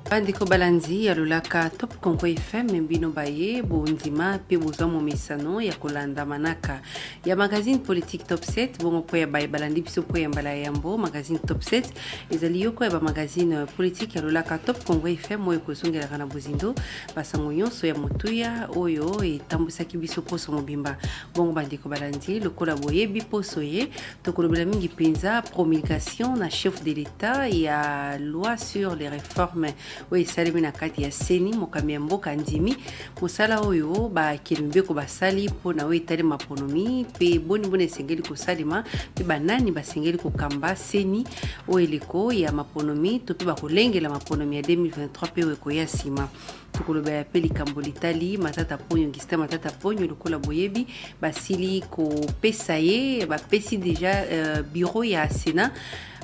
Bandeko Balanzi alulaka Top Congo FM mbino baye bondima pe bozomo mesano ya kolanda manaka ya magazine politique Top 7 bongo po ya baye balandi biso po ya mbala yambo magazine Top 7 ezali yoko ya ba magazine politique alulaka Top Congo FM moyo kozongela kana bozindo basango nyonso ya motuya oyo etambusaki biso poso mobimba bongo bandeko Balanzi lokola boye biposo ye tokolobela mingi penza promulgation na chef de l'état ya loi sur les réformes oui salimi na kati ya seni mokami ya mboka ndimi mosala oyo ba kilimbe ko basali pona oyo etali maponomi pe boni esengeli ko salima pe banani basengeli ko kamba seni oyo eleko ya maponomi to pe ba kolengela maponomi ya 2023 pe ko ya sima tukoloba ya pe likambo litali matata ponyo ngista matata ponyo lokola boyebi basili ko pesa ye ba pesi déjà bureau ya Sénat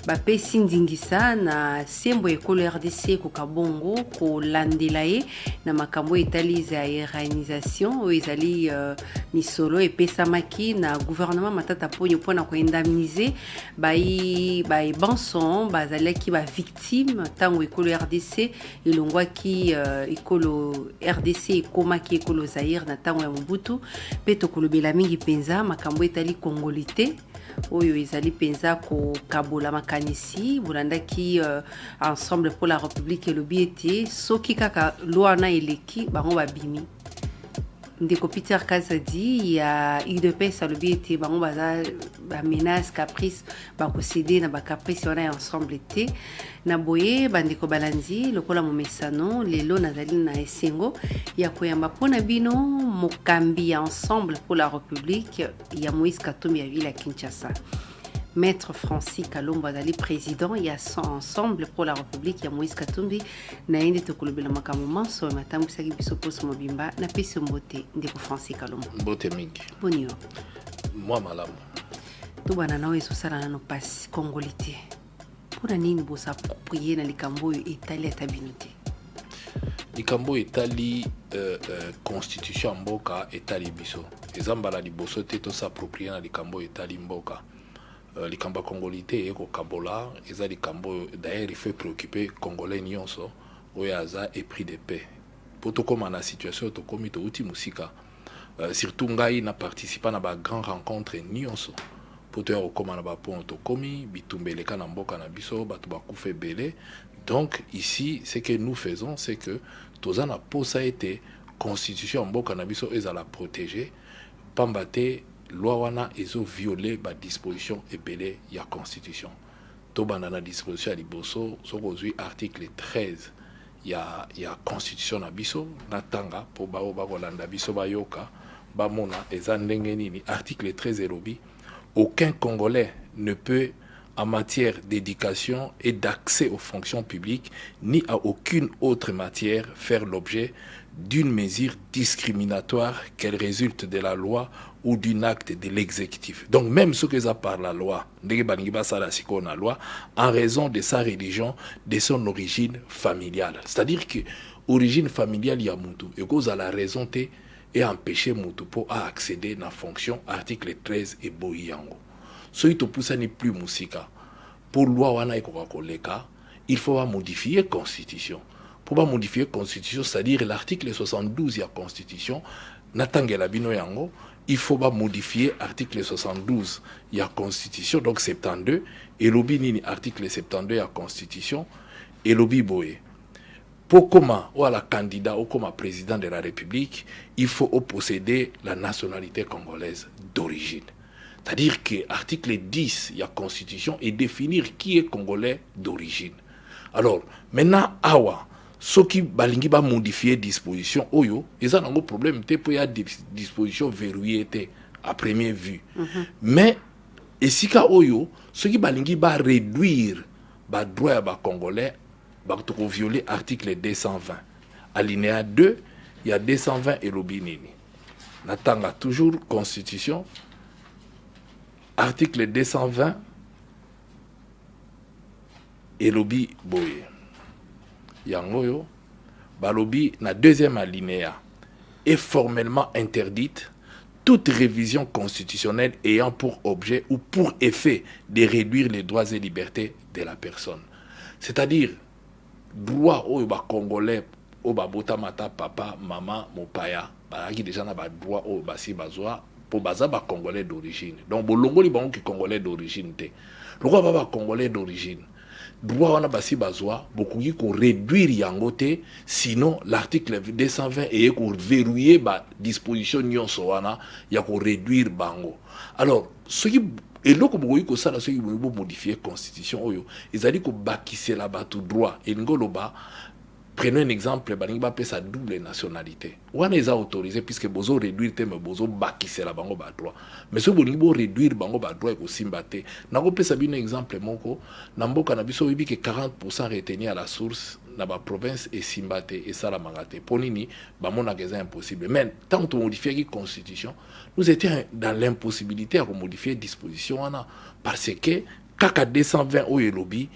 bapesi ndingisa na sembo ekolo RDC ko kabongo ko landela ye na makambo etali za iranisation oyo ezali misolo epesamaki na gouvernement matata ponyo mpona koindemniser bai banson bazalaki ba victime tango ekolo RDC elongwaki ekolo RDC ekomaki ekolo Zaire na tango ya Mobutu pe tokolobela mingi penza makambo etali kongolite oyo ezali penza ko kabola makanisi bolandaki ensemble pour la République et le biete soki kaka loi na eleki bango babimi ndeko Peter Kazadi ya UDPS le biete bango baza ba menace caprice ba posséder na ba caprice wana ensemble te na boye bandeko Balanzi lokola momesano lelo nazali na esengo ya koyamba pona bino mokambi ensemble pour la République ya Moïse Katumbi ya ville à Kinshasa. Maître Francis Kalombo azali président ya ensemble pour la République ya Moïse Katumbi na indi tokolobela makambo manso matambusaki biso poso mobimba na pesi mbote ndeko Francis Kalombo. Mbote mingi. Bonio. Moi malamu. To bana nawe sosala na no pasi congolité. Pona nini bosa approprier na likambo oyo etali atabinote. Likambo etali constitution mboka etali biso. Ezambala liboso te to s'approprier na likambo etali mboka. Likambo congolité eko kabola eza likambo d'ailleurs il fait préoccuper congolais nyonso oyo aza épris de paix. Poto koma na situation to komi to uti musika. Surtout ngai na participa na ba grand rencontre nyonso. Poto ya okoma na ba pont to komi bitumbeleka na mboka na biso batu bakufe belé. Donc ici ce que nous faisons c'est que tozana posa été constitution mboka na biso ezala protéger pambate loi wana ezo violer ba disposition ebele ya constitution to banda na disposition ya liboso sokozwi article 13 ya constitution na biso na tanga po ba kolanda biso bayoka bamona eza ndenge nini article 13 elobi aucun Congolais ne peut en matière d'éducation et d'accès aux fonctions publiques ni à aucune autre matière faire l'objet d'une mesure discriminatoire qu'elle résulte de la loi ou d'un acte de l'exécutif. Donc même ce que ça par la loi, en raison de sa religion, de son origine familiale. C'est-à-dire que origine familiale il y a Moutou, et cause à la raison et empêcher Moutou pour accéder à la fonction article 13 et Boyango. Ce qui pousse ni plus musika. Pour loi wana ekokoleka, il faut modifier la constitution. Pour modifier la constitution, c'est-à-dire l'article 72 de la constitution, natangela bino yango, il faut modifier l'article 72 de la constitution, donc 72, et lobi nini article 72 de la constitution, et lobi boye. Pour comment, ou à la candidat, ou comme président de la République, il faut posséder la nationalité congolaise d'origine. C'est-à-dire que l'article 10 de la Constitution est définir qui est Congolais d'origine. Alors, maintenant, awa, ce qui balingi ba modifier disposition, oyo, ils ont un problème, il y a des dispositions verrouillées à première vue. Mais, et si ka oyo, ce qui balingi ba réduire ba droit ba Congolais, ba violer article 220. Alinéa 2, il y a 220 et l'obinini. Natanga toujours Constitution. Article 220 et lobby boye. Yangoyo, balobi na deuxième alinéa est formellement interdite toute révision constitutionnelle ayant pour objet ou pour effet de réduire les droits et libertés de la personne. C'est-à-dire droit oyo ba congolais o ba bota mata papa maman mopaya ba qui déjà na ba droit oyo basi bazwa pour baza ba congolais d'origine. Donc bolongoli bango ki congolais d'origine te. Lokwa ba congolais d'origine. Droit wana basi bazwa bokuki ko réduire yango te, sinon l'article 220 et ko verrouiller ba disposition nyonso wana ya ko réduire bango. Alors ce qui et loko bokoki ko sala soki bo modifier constitution oyo ezali ko bakisela batu droit et ngoloba. Prenons un exemple, balingi ba pesa double nationalité. Wana eza autorisé puisque bozo réduire te mais bozo bakisela bango ba droit. Mais so bolingi bo réduire bango ba droit ko simbate. Nako pesa bino exemple moko na mboka na biso yebi que 40% retenu à la source na ba province et simbate et sala mangate. Ponini ba mona que c'est impossible. Mais tant que modifier la constitution, nous étions dans l'impossibilité à modifier disposition wana parce que kaka 220 oyo lobby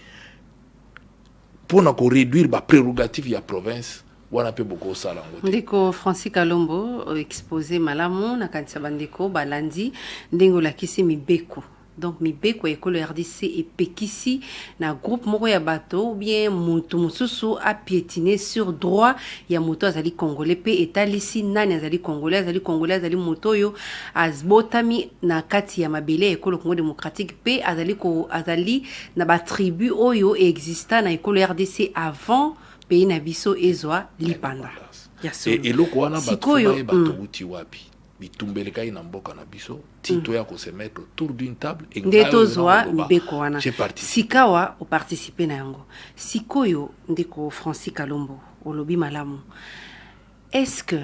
pour nous réduire la prérogative de la province, on a peu beaucoup ça. Ndeko Francis Kalombo exposé malamu na kanisa bandeko balandi ndengo la kisi mibeko. Donc mibeko ekolo RDC et pekisi na groupe moko ya bato ou bien mutu mususu a piétiner sur droit ya moto azali congolais pe etalisi nani azali congolais azali moto yo azbotami na kati ya mabele ekolo Congo démocratique pe azali na ba tribu oyo exista na ekolo RDC avant pays na biso ezwa lipanda. Et loko wana bato uti wapi bitumbeleka ina mboka na biso tito ya ko se mettre autour d'une table et ndetozwa mibeko wana sikawa o participer na yango sikoyo ndeko Francis Kalombo olobi malamu. Est-ce que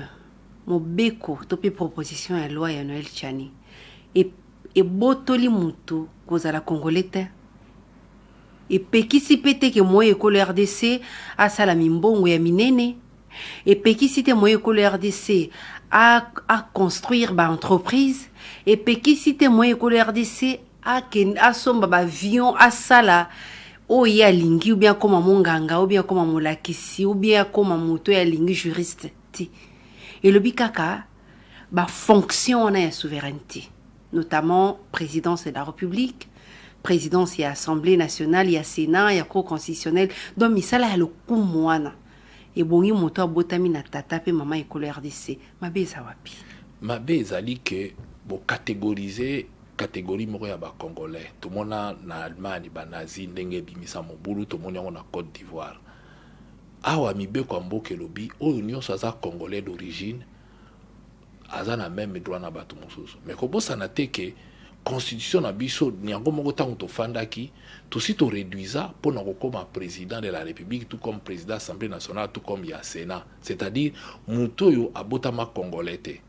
mobeko topi proposition ya loi ya Noël Tchani et botoli mutu kozala congolais te et pekisi pete ke moye ko RDC asala mimbongo ya minene et pekisi te moye ko RDC à construire ba entreprise et pekisi te moye ko RDC à somba ba avion à sala o ya lingi ou bien comme monganga ou bien comme molakisi ou bien comme moto ya lingi juriste ti et le bikaka ba fonction na ya souveraineté, notamment présidence de la République, présidence et assemblée nationale, il y a sénat, il y a cour constitutionnelle. Donc misala ya lokumwana et bongi moto botami na tata pe mama ekolo RDC mabe za wapi mabe ezali ke bo catégoriser catégorie moko ya ba congolais to mona na Allemagne ba nazi ndenge bimisa mobulu to mona na Côte d'Ivoire awa mibeko mboke lobi oyo nyonso aza congolais d'origine aza na même droit na bato mosusu mais ko bosana te ke constitution na biso nyango moko tango to fandaki to si to réduisa pour na comme président de la République tout comme président de l'Assemblée nationale tout comme ya Sénat, c'est-à-dire muto yo abotama congolais te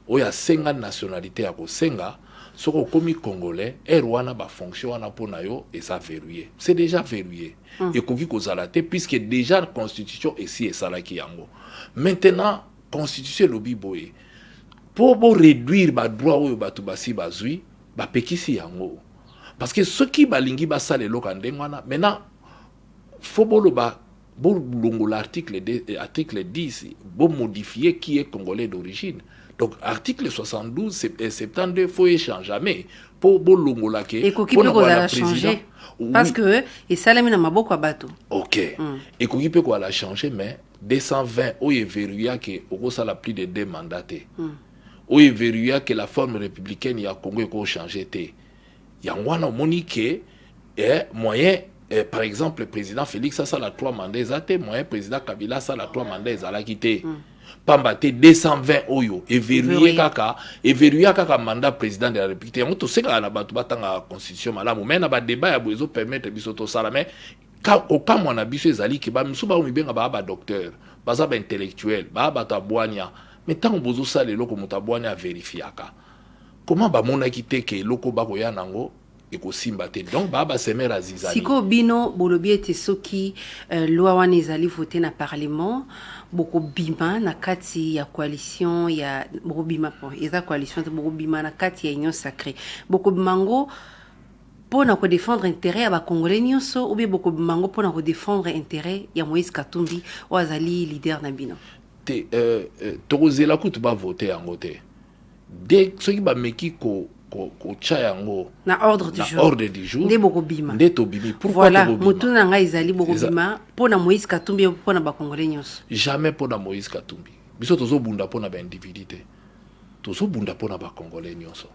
oya senga nationalité ya ko senga soko komi congolais erwana ba fonction wana pona yo et ça verrouillé, c'est déjà verrouillé et koki ko zalate puisque déjà la constitution ici et salaki yango. Maintenant constitution lobi boye pour réduire ba droit oyo batu basi bazui ba pekisi yango parce que ceux qui balingi ba sale lokandengwana maintenant faut boloba bolongo l'article article 10 bo modifier qui est congolais d'origine. Donc article 72 et 72 faut échanger jamais pour bolongo la ke et koki pe ko la changer parce que et salami na maboko bato. OK. Et koki pe ko la changer mais 220 oye verrouilla que au sala plus de 2 mandats. Oye verrouilla que la forme républicaine ya Congo ko changer té. Yangwana monique moyen par exemple le président Félix ça la 3 mandats até moyen président Kabila ça la 3 mandats ala quitté. Pambate 220 oyo et verrouiller kaka mandat président de la République. On to seka na batu batanga constitution malamu mais na ba débat ya bozo permettre biso to sala mais ka mwana biso ezali ke ba misuba o mibenga ba docteur baza ba intellectuel ba tabwanya mais tant bozo sala loko mutabwanya vérifiaka comment ba mona kité ke loko ba ko yanango ekosimba te donc ba semer azizali siko bino bolobi ete soki loi wana ezali voté na parlement boko bima na kati ya coalition ya boko bima po eza coalition boko bima na kati ya union sacrée boko bimango pona ko défendre intérêt ya ba congolais nyonso ou bien boko bimango pona ko défendre intérêt ya Moïse Katumbi o azali leader na bino te tokozela kutu ba voter yango te dès soki ba meki ko kocha yango na ordre du jour ordre du jour nde bokobima nde tobimi pourquoi voilà tobima mutuna nga izali bokobima pona Moïse Katumbi pona ba congolais nyos jamais pona Moïse Katumbi biso tozobunda pona ba individu te tozobunda pona ba congolais nyonso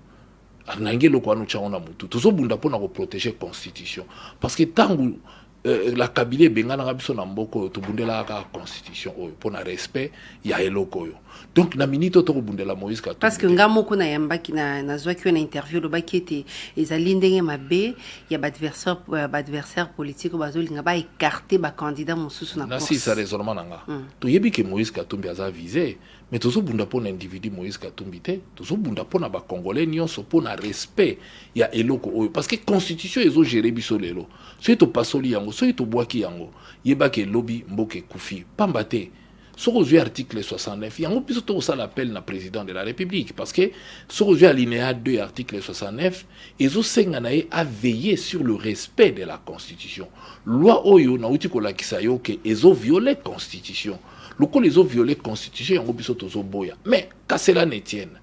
nangi loko anu chango na mutu tozobunda pona ko protéger constitution parce que tangu la Kabylie bengana nga biso na mboko tobundela ka constitution oyo pona respect ya eloko oyo donc na minute to bundela Moïse Katumbi parce que nga moko na yambaki na zwaki na interview lo bakete ezali ndenge mabe ya adversaire politique bazolinga ba écarter ba candidat mosusu na si ça raisonnement nanga to yebi que Moïse Katumbi aza visé mais tozobunda pona individu Moïse Katumbi te tozobunda pona ba congolais nyonso pona respect ya eloko oyo parce que constitution ezo gérer biso lelo so to pasoli yango so to boaki yango yeba ke lobby mboke kufi pamba te soko zui article 69 yango biso to ça l'appel na président de la République parce que soko zui alinéa 2 article 69 ezo senga na a veiller sur le respect de la constitution loi oyo na uti ko lakisa yo ke ezo violer constitution loko les ont violé constitution yango biso tozo boya mais ka cela ne tienne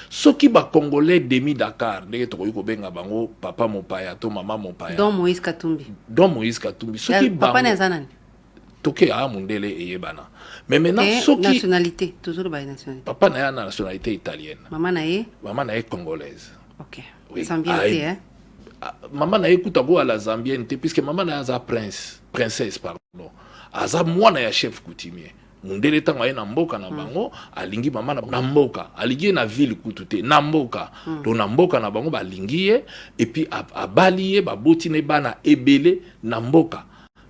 soki ba congolais demi Dakar ndenge to ko benga bango papa mopaya to mama mopaya Don Moïse Katumbi soki papa na zanani toke a mundele eyebana mais maintenant soki nationalité toujours ba nationalité papa na ya na nationalité italienne maman na ye congolaise OK oui. Zambienne maman na ye kuta go à la Zambienne puisque maman na ya princesse pardon aza mwana ya chef coutumier mundele tango aye na mboka na bango alingi mama na mboka alingi na ville kutu te na mboka to na mboka na bango balingi ye et puis abali ye baboti ne bana ebele na mboka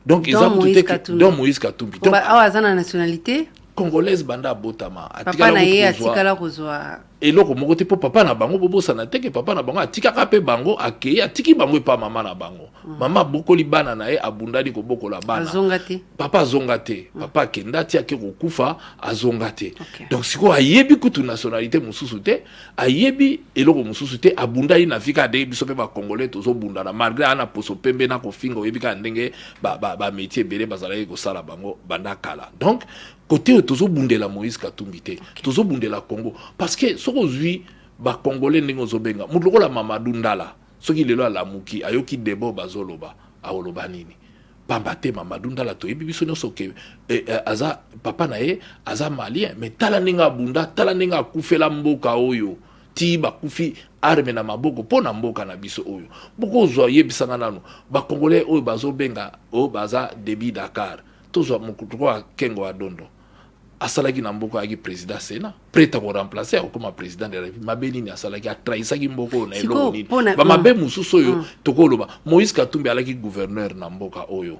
donc ils ont tout été dans Moïse Katumbi donc aza na nationalité congolaise banda botama papa na ye atikala kozwa eloko moko te po papa na bango bobosana te ke papa na bango atikaka pe bango akei atiki bango pa mama na bango mama bokoli bana na ye abundani ko bokola bana azongate papa azongate papa kendati ake kokufa azongate donc siko ayebi kutu nationalité mususu te ayebi eloko mususu te abundani na fika de biso pe ba congolais tozo bundana malgré ana poso pembe na kofinga oyebi ka ndenge ba métier belé bazala ko sala bango banda kala donc côté tozo bundela Moïse Katumbi te tozo bundela Congo parce que soko zui ba congolais ndenge zobenga mutoko la Mamadou Ndala soki lelo ala muki ayoki debo bazoloba aoloba nini pamba te Mamadou Ndala to yebi biso nyonso ke aza papa na ye aza malien mais tala ninga bunda tala ninga kufela mboka oyo ti ba kufi arme na maboko pona mboka na biso oyo boko zo yebisanga nanu ba congolais oyo bazobenga o baza debi Dakar tozo mukutuko Kengo Adondo asalaki na mboko aki président Sénat prêt à remplacer comme président de la République mabelini asalaki a trahisaki mboko na eloko nini ba mabe mususu oyo tokoloba Moïse Katumbi alaki gouverneur na mboka oyo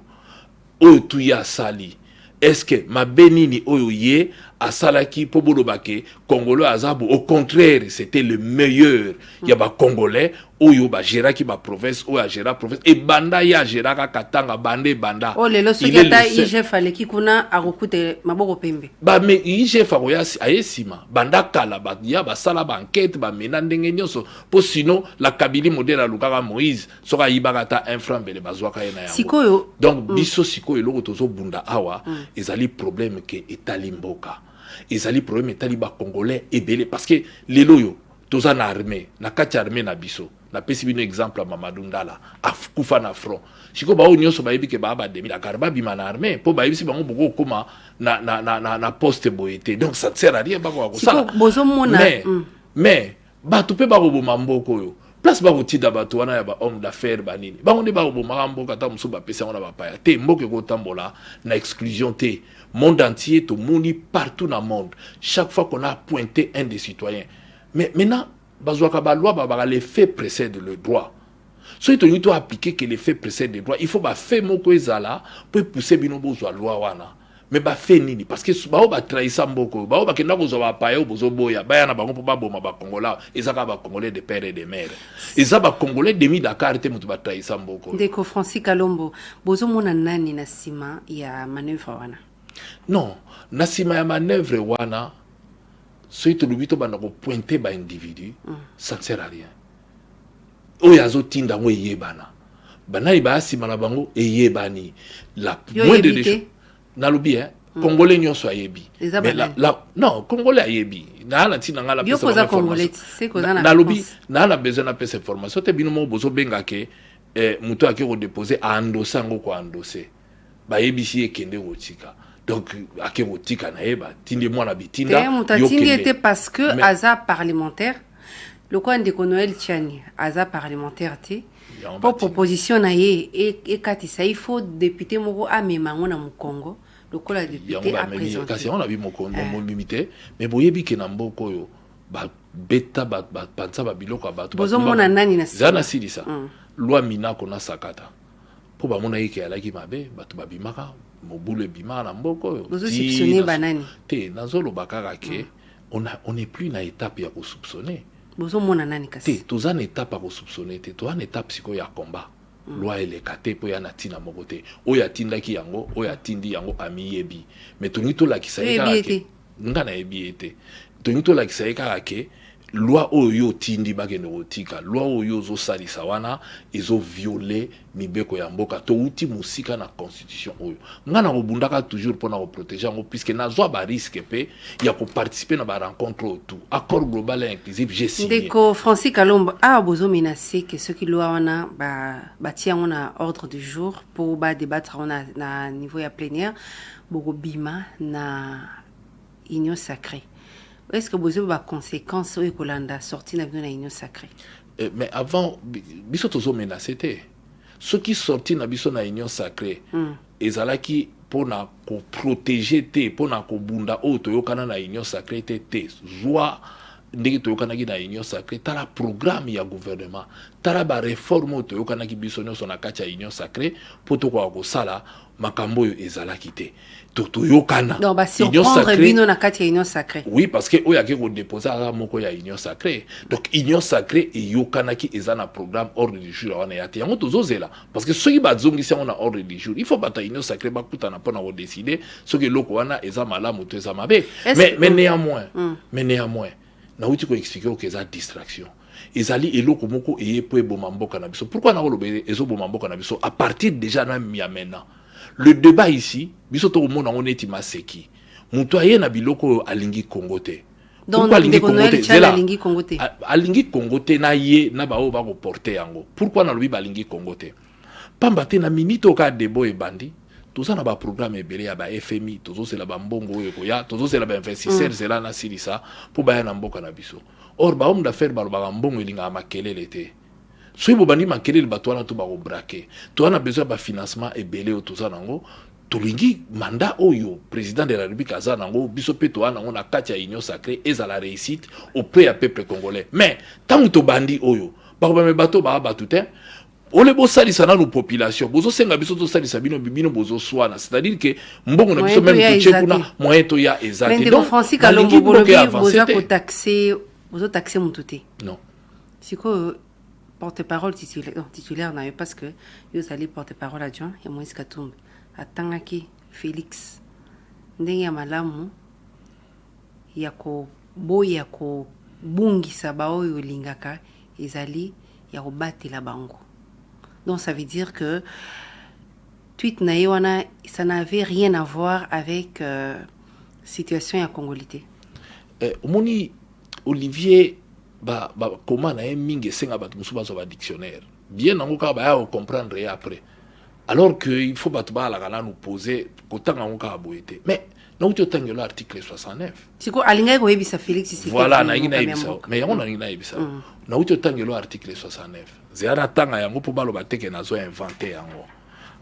tuya sali est-ce que mabenini oyo ye asalaki po bolobake congolais azabo au contraire c'était le meilleur ya ba congolais oyo ba géraki ba province oyo a géra province et banda ya géraka katanga bande banda lelo sokata IGF aleki kuna akokute maboko pembe ba me IGF akoya ayesima banda kala ba ya ba sala ba enquête ba mena ndenge nyonso po sinon la Kabylie modèle a lukaka Moïse soka yibaka ta inframbele bazwaka ye na yango sikoyo donc biso sikoyo eloko tozo bunda awa ezali problème ke etali mboka ezali problème etali ba congolais ebele parce que lelo yo toza na armée na kati armée na biso na pesi bino exemple Mamadou Ndala akufa na front siko ba o nyonso ba yebi ke ba demi la karba bima na armée po ba yebi si bango boko koma na poste boyete donc ça ne sert à rien ba ko ça mais ba to pe ba ko boma mboko yo place ba ko tida bato wana ya ba homme d'affaires banini bango ne ba ko boma mboka ta muso ba pesa ngona ba paya te mboke ko tambola na exclusion te monde entier to moni partout dans le monde chaque fois qu'on a pointé un des citoyens mais maintenant bazwaka ba loi ba les faits précèdent le droit so ito nito appliquer que les faits précèdent le droit il faut ba fait moko ezala pour pousser bino bozwa loi wana mais ba fait nini parce que ba ba trahisa mboko ba kenda ko zo ba payo bozo boya ba yana bango po ba boma ba Congolais ezaka ba Congolais de père et de mère ezaba Congolais demi Dakar te mutu ba trahisa mboko ndeko Francis Kalombo bozo mona nani na sima ya manœuvre wana non na sima ya manœuvre wana so ito lubito bana ko pointer ba individu ça ne sert à rien oyazo tinda ngo yebana banani ba sima na bango eyebani la moindre des choses na lobi Congolais nyonso ayebi. Eza Mais non, Congolais ayebi. Na tina ngala Bio pesa koza Congolais, c'est koza na. Na lobi, na besoin na pesa information. Te bino mo bozo benga ke muto akiko déposer a endosser ngo ko endosser. Ba yebisi ekende otika. Donc akiko tika na yeba tindi mwana bitinda. Te mutatindi était parce que aza parlementaire. Le coin de Noël Tchani, aza parlementaire te. Pour proposition na ye et katisa il faut député moko amema ngona mu Congo. Le coin la député a présenté. Kasi on a vu mon Congo mo limité, mais boyebi ke na mboko yo ba beta ba panza ba biloko ba to. Bozo mona nani na zana silisa. Loi mina kona sakata. Po ba mona yeke alaki mabe bato ba bimaka mobule bimaka na mboko yo. Bozo soupçonner banani. Te nazolo bakaka ke on n'est plus na étape ya ko soupçonner. Bozo mona nani kasi. Te toza na étape ya ko soupçonner te, toza na étape siko ya combat. Loi elekate po ya natina moko te. Oyo atindaki yango, oyo atindi yango amiyebi. Mais toni to la kisaika ke. Ngana yebi ete. Toni to la kisaika ke loi oyo tindi bakende kotika. Loi oyo zo salisa wana ezo violer mibeko ya mboka. To uti musika na constitution oyo. Ngana kobundaka toujours pour na ko protéger ngo puisque na zo ba risque pe ya ko participer na ba rencontre autour. Accord global et inclusif j'ai signé. Ndeko Francis Kalombo a bozo menacé que ceux qui loi wana ba tia on a ordre du jour pour ba débattre on a na niveau ya plénière boko bima na union sacrée. Est-ce que vous avez des conséquences au Kolanda sorti dans l'union sacrée? Mais avant, biso tozo menacé. Ceux qui sorti na biso na union sacrée, ezalaki pour na ko protéger te, pour na ko bunda o to yokana na union sacrée te joie ndenge to yokana ki na union sacrée tala programme ya gouvernement, tala ba réforme to yokana ki biso nyonso na kati ya union sacrée pour to ko sala makambo yo ezalaki te. Yokana. Donc, bah, surprendre bino na kati ya union sacrée. Oui, parce que oya ke ko déposer à moko ya union sacrée. Donc union sacrée et yokana ki ezana programme ordre du jour wana yate. Yango tozozela parce que ceux qui bazongi si on a ordre du jour, il faut bata union sacrée ba kutana pona ko décider ce que loko wana ezama la moto ezama be. Mais néanmoins, na uti ko expliquer que eza distraction. Ezali eloko moko eye po eboma mboka na biso. Pourquoi na kolobe ezo boma mboka na biso à partir déjà na ya maintenant. Le débat ici, biso to mona on eti maseki. Muto aye na biloko alingi kongote. Donc alingi kongote, alingi kongote. Alingi kongote na ye na ba o ba ko porter yango. Pourquoi na lobi balingi kongote? Pamba te na minito ka debo e bandi. Toza na ba programme ebele ya ba FMI, tozo se la ba mbongo oyo ko ya, tozo se la ba investisseur zela na silisa pour ba ya na mboka na biso. Or ba homme d'affaires ba mbongo elinga makelele te. Si vous avez manqué le bateau, vous avez braqué. Tu as besoin de financement et belé au tout ça. Tu as mandat au président de la République Azanango, Bisopé, tu as la carte à l'union sacrée et à la réussite au peuple congolais. Mais tant que tu bandit au par le bateau, on les beaux salis à nos populations. Bozo senga biso to salis sabino bibino bozo soana. C'est-à-dire que mbongo na biso même que tchekuna moyen to ya exact. Donc Francis Kalombo bolobi bozo ko taxer mon touté. Non. C'est quoi porte-parole titulaire n'a parce que vous allez porte-parole adjoint et Moïse Katumbi atangaki Félix ndenge ya malamu yako boya ko bungisa baoyo lingaka ezali ya kobatela bango. Donc ça veut dire que tweet na yewana ça n'avait rien à voir avec situation ya congolité. Omoni Olivier comment na mingi senga bat musuba zo ba dictionnaire bien nango ka ba ya comprendre après alors que il faut batba la kana nous poser kotanga ngo ka boyete mais na uti otanga l'article 69 siko alinga ko yebisa Félix ici voilà na ngina yebisa mais yango na ngina yebisa na uti otanga l'article 69 zera tanga yango po balo bateke na zo inventer yango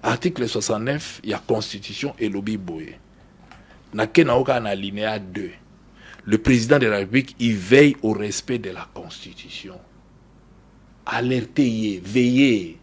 article 69 ya constitution et lobby boye na ke na oka na alinéa 2. Le président de la République, il veille au respect de la Constitution. Alerter, veiller.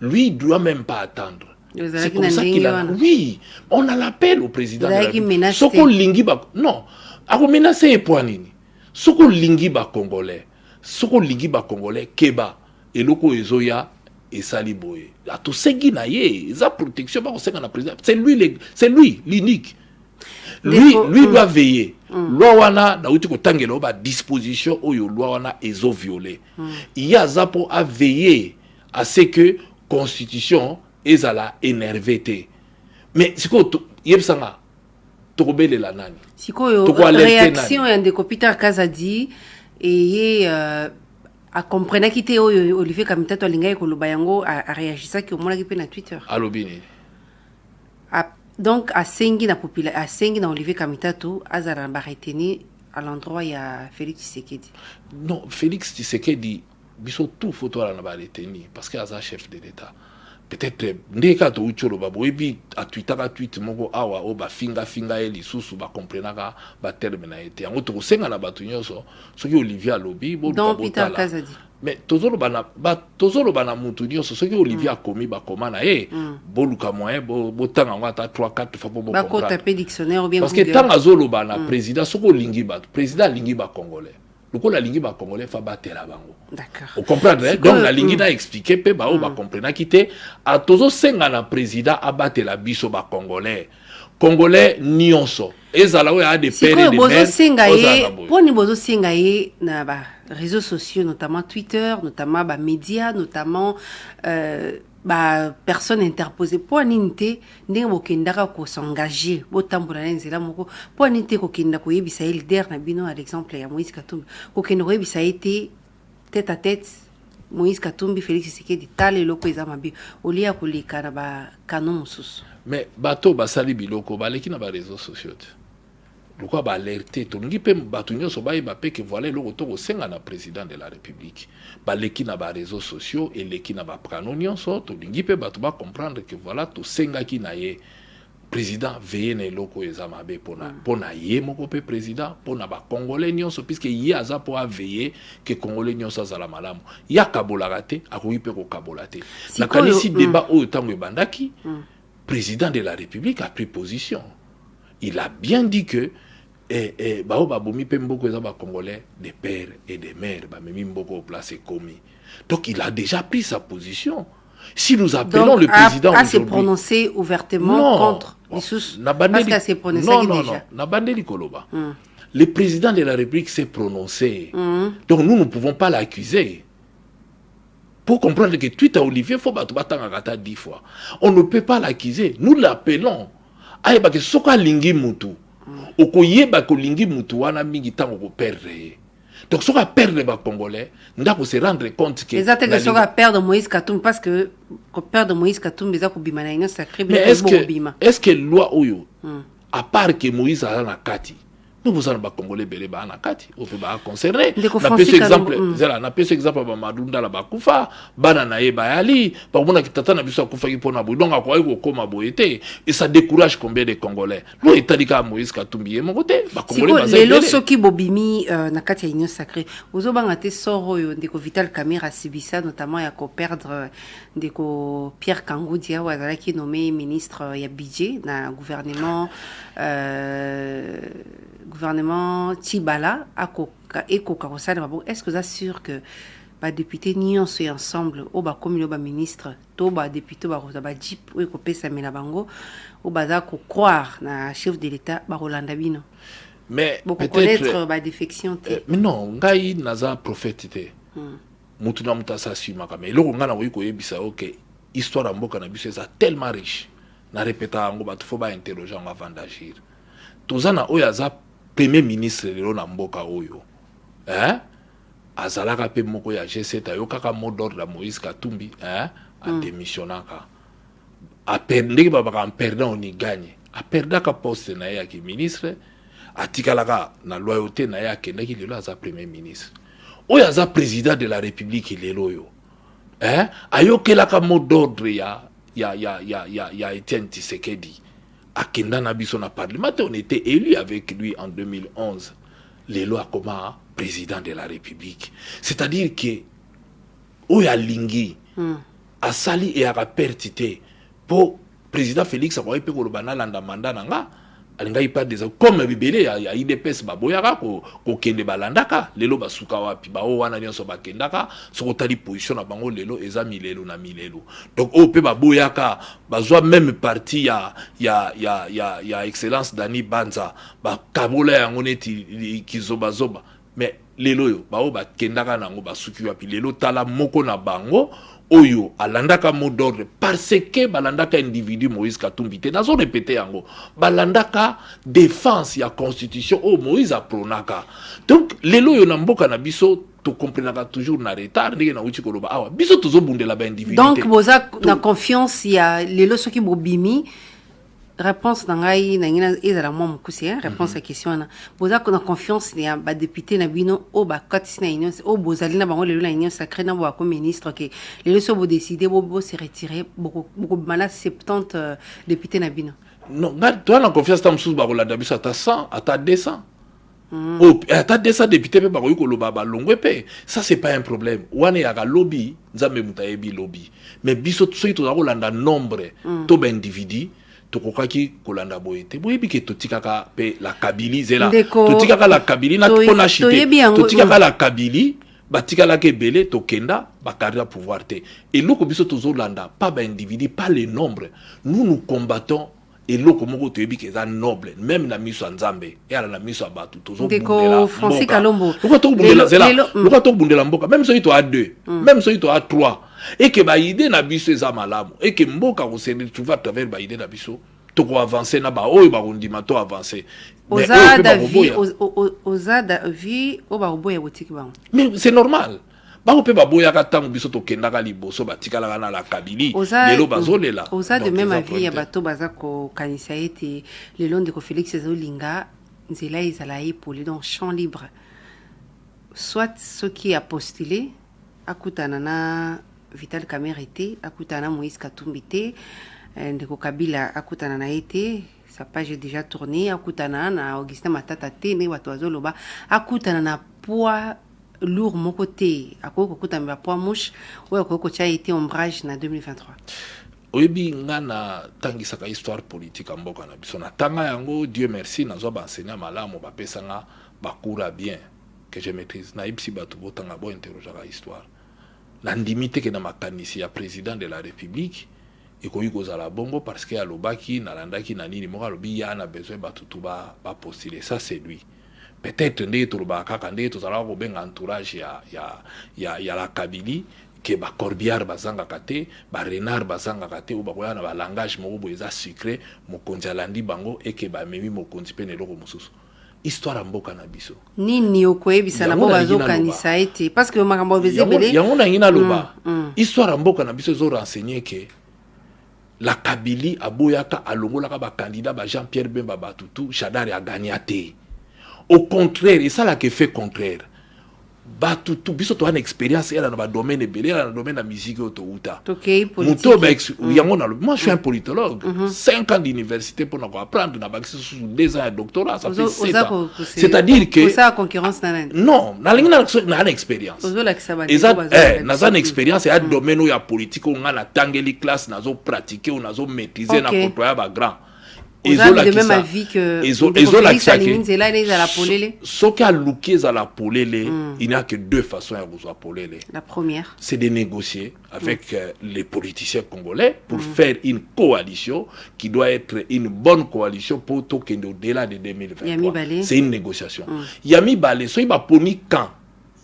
Lui, il ne doit même pas attendre. C'est comme ça qu'il a... Oui, on a l'appel au président de la République. Soko lingi ba... Non. Ako menacé pour nini. Soko lingi ba Congolais. Soko lingi ba Congolais. Keba. Et loko ezoya. Et saliboye. A tout segi na ye. Sa protection. C'est lui, l'unique. Lui doit veiller. Loi wana na uti ko tangelo ba disposition oyo loi wana ezo violer. Il y a zapo à veiller à ce que constitution ezala énervé te. mais sikoyo yebisanga tokobelela nani sikoyo réaction ya ndeko Peter Kazadi et a comprenaki te oyo Olivier Kamitato alingai koloba yango a réagisaki omonaki pe na Twitter alobi nini donc asengi na Olivier Kamitato azala ba retenir à l'endroit ya Félix Tshisekedi. Non, Félix Tshisekedi biso tout photo ala na ba retenir parce que aza chef de l'état. Peut-être ndeka to ucholo babo ebi a tweet moko awa o ba finga eli susu ba comprenaka ba terme na été. Yango to senga na batu nyonso soki Olivier alobi bo donc Peter Kazadi. Mais tozolo bana mutu nyonso soki Olivier akomi ba komana boluka moyen bo tanga ngata 3-4 fois bo ba ko taper dictionnaire ou bien parce que tanga zolo bana président soko lingi ba président lingi ba congolais. Lokola lingi ba congolais fa batela bango. D'accord. Vous comprenez? Donc la lingi na expliquer pe ba o ba comprendre kité a tozo senga na président abatela biso ba congolais. Congolais nyonso. Ezala we a des pères et des mères. Poni bozo senga ye na ba réseaux sociaux notamment Twitter, notamment ba médias, notamment ba personne interposée pour ninte ndenge bokendaka ko s'engager botambola na nzela moko pour ninte ko kenda ko yebisa leader na bino à l'exemple ya Moïse Katumbi ko kenda ko yebisa été tête à tête Moïse Katumbi Félix Tshisekedi tale loko eza mabi olia ko lika na ba canon mususu mais bato basali biloko baleki na ba réseaux sociaux pourquoi ba alerter to ngi pe batu nyonso ba yeba pe que voilà loko to senga na président de la république baleki na ba réseaux sociaux et leki na ba prano nyonso to ngi pe batu ba comprendre que voilà to senga ki na ye président veille na loko ezama be pona ye moko pe président pona ba congolais nyonso puisque ye aza po a veiller que congolais nyonso azala malamu ya kabola raté akoyi pe ko kabola te na kanisi débat o tango bandaki président de la république a pris position. Il a bien dit que bao babomi pe mboko eza ba congolais des pères et des mères ba memi mboko au place komi. Donc il a déjà pris sa position. Si nous appelons donc, le président à se prononcer ouvertement contre Issous parce qu'à se prononcer déjà. Na bandeli koloba. Le président de la République s'est prononcé. Donc nous ne pouvons pas l'accuser. Pour comprendre que tu as Olivier faut batanga 10 fois. On ne peut pas l'accuser. Nous l'appelons. Aïe que soka lingi mutu. Okoyeba ko lingi mutu wana mingi tango ko perdre. Donc soka perdre ba congolais, ndako se rendre compte que exactement soka perdre Moïse Katumbi parce que ko perdre Moïse Katumbi za ko bima na ino sacré mais est-ce que loi oyo à part que Moïse a na kati nous vous en congolais belé ba na kati on peut ba concerner na pese exemple zela na pese exemple ba madunda la ba kufa bana na yeba yali ba mona kitata na biso kufa ki pona bo donc akwa ko koma boyete et ça décourage combien de congolais lo etadika Moïse Katumbi e mon côté ba congolais ba les lots soki bobimi na kati ya union sacrée ozo banga te soro yo ndeko Vital Kamerhe sibisa notamment ya ko perdre ndeko Pierre Kangoudia wazala ki nommé ministre ya budget na gouvernement Tibala ekoka kosala mabo est-ce que vous assure que ba député nyonso ensemble o ba komi ba ministre to ba député ba jip o ekopesa mena bango o baza ko croire na chef de l'état ba Rolanda bino mais peut-être ba défection mais non ngai naza prophète te mutu na muta sa sima kama eloko ngana ko yebisa OK histoire ya mboka na biso eza tellement riche na répéta ngo ba faut ba interroger avant d'agir tozana oyo aza premier ministre lelo na mboka oyo azalaka pe moko ya G7 ayokaka mot d'ordre de Moïse Katumbi a démissionnaka a perdre ba perdant on y gagne a perdaka poste na ya ki ministre atikalaka na loyauté na ya kendaki lelo aza premier ministre oyo aza président de la république lelo yo ayokelaka mot d'ordre ya Etienne Tshisekedi akenda na biso na parlement on était élu avec lui en 2011 lelo akoma président de la république c'est-à-dire que oya lingi asali et a pertité pour président Félix akoyi pe ko lobana landa mandat nanga alinga ipa des comme bibele ya IDPS baboyaka ko kende balandaka lelo basuka wapi ba o wana nyonso bakendaka soko tali position na bango lelo eza milelo na milelo donc o pe baboyaka bazwa même parti ya excellence Dani Banza ba kabola yango neti kizoba mais lelo yo ba o bakendaka nango basuki wapi lelo tala moko na bango oyo alandaka mot d'ordre parce que balandaka individu Moïse Katumbi te nazo répéter yango balandaka défense ya constitution o Moïse apronaka. Donc lelo yo na mboka na biso to comprenaka toujours na retard ndenge na uchi koloba awa biso tozo bundela ba individu. Donc boza na confiance ya lelo soki bobimi réponse nangai na ngina ezala mo mukusi réponse à question na boza na confiance ya ba député na bino o ba katisi na union o bozali na bango lelo na union sacrée na bo ko ministre que lelo so bo décider bo se retirer beaucoup mala 70 députés na bino. Non, toi na confiance ta msusu ba kolanda biso ata 100 ata 200. Oh, ata 200 députés pe ba ko loba ba longwe pe. Ça c'est pas un problème. Wane ya ka lobby, nzambe mutayebi lobby. Mais biso soki to kolanda nombre to ba individu tokokaki kolanda boyete boyebi ke totikaka pe la Kabylie zela totikaka la Kabylie na tona chité totikaka la Kabylie batikala ke belé tokenda bakarira pouvoir te et loko biso tozolanda pas ba individu pas les nombres nous combattons et loko moko toyebi ke za noble même na miso nzambe et ala na miso abatu tozobundela Francis Kalombo loko tokubundela zela loko tokubundela mboka même so ito a 2 même so ito a 3 et que ba idée na biso eza malamu et que mboka ko se retrouver à travers ba idée na biso to ko avancer na ba oyo ba kondima to avancer mais c'est normal ba ko pe ba boya ka tangu biso to kenda ka liboso ba tikala na la Kabylie lelo bazolela oza de même avis ya bato baza ko kanisa ete lelo ndeko Félix Ezolinga nzela ezala epoli donc champ libre soit ce qui a postulé akutana na Vital Kamerhe te akutana Moïse Katumbi te ndeko Kabila akutana na ete sa page est déjà tournée akutana na Augustin Matata te ne watu azoloba akutana na poids lourd moko te akoko kutana ba poids mouche oyo akoko tia été ombrage na 2023 oyebi ngana tangisaka histoire politique mboka na biso na tanga yango Dieu merci nazo ba enseigner malamu ba pesanga ba cours bien que je maîtrise na ibsi batu botanga bo interroger la histoire la ndimite ke na makanisi ya président de la République et koyi kozala bongo parce que alobaki nalandaki na nini moko alobi ya na besoin batutu ba postuler ça c'est lui peut-être ndé toloba kaka ndé tozala ko benga entourage ya la Kabylie que ba Corbière bazanga kate ba Renard bazanga kate ou ba koya na ba langage moko boza sucré mokonzi alandi bango et que ba memi mokonzi pe neloko mususu histoire mboka na biso nini okoyebisa na bo bazokanisa ete parce que makambo bezebele yango na ngina loba histoire mboka na biso zo renseigner que la Kabylie aboyaka alongolaka ba candidat ba Jean-Pierre Bemba Batutu Chadari a gagné té au contraire et ça là que fait contraire Batutu biso to une expérience elle dans domaine belé dans le domaine de la musique autouta muto ba yango na moi je suis un politologue 5 ans d'université pour apprendre na ba 2 ans de doctorat ça fait 7 ans c'est-à-dire que ça concurrence na non na linga na expérience na une expérience et un domaine où il y a politique où on a tangeli classe nazo pratiquer ou nazo maîtriser na côtoyer ba grand de même avis que ce qu'a looké à la polele, il n'y a que 2 façons à vous appeler. La première, c'est de négocier avec les politiciens congolais pour faire une coalition qui doit être une bonne coalition pour toquer au-delà de 2023. C'est une négociation. Yami Balé, so il va poni quand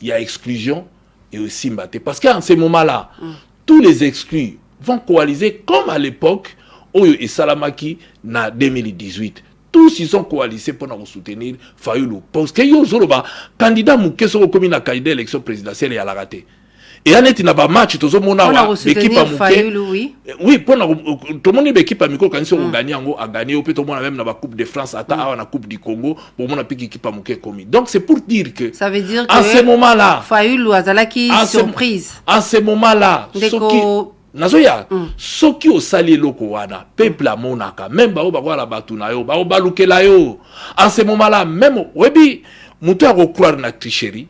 il y a exclusion et aussi mbaté. Parce qu'en ce moment-là, tous les exclus vont coaliser comme à l'époque Oyo et Salamaki na 2018. Tous ils sont coalisés pour nous soutenir Fayoulou. Parce que yo zoroba candidat mukeso comme na candidat élection présidentielle et à la raté. Et Annette n'a pas match tout mona wa équipe oui. Oui, pour tout le monde équipe à Miko quand ils ont gagné a gagné au peut même na coupe de France ata na coupe du Congo pour mona pique équipe à Muké commis. Donc c'est pour dire que ça veut dire que en ce moment-là Fayoulou azalaki surprise. En ce moment-là, nazoya soki osali loko wana peuple amonaka même ba oba batu na yo ba obalukela yo en ce moment là même webi muto a croire na tricherie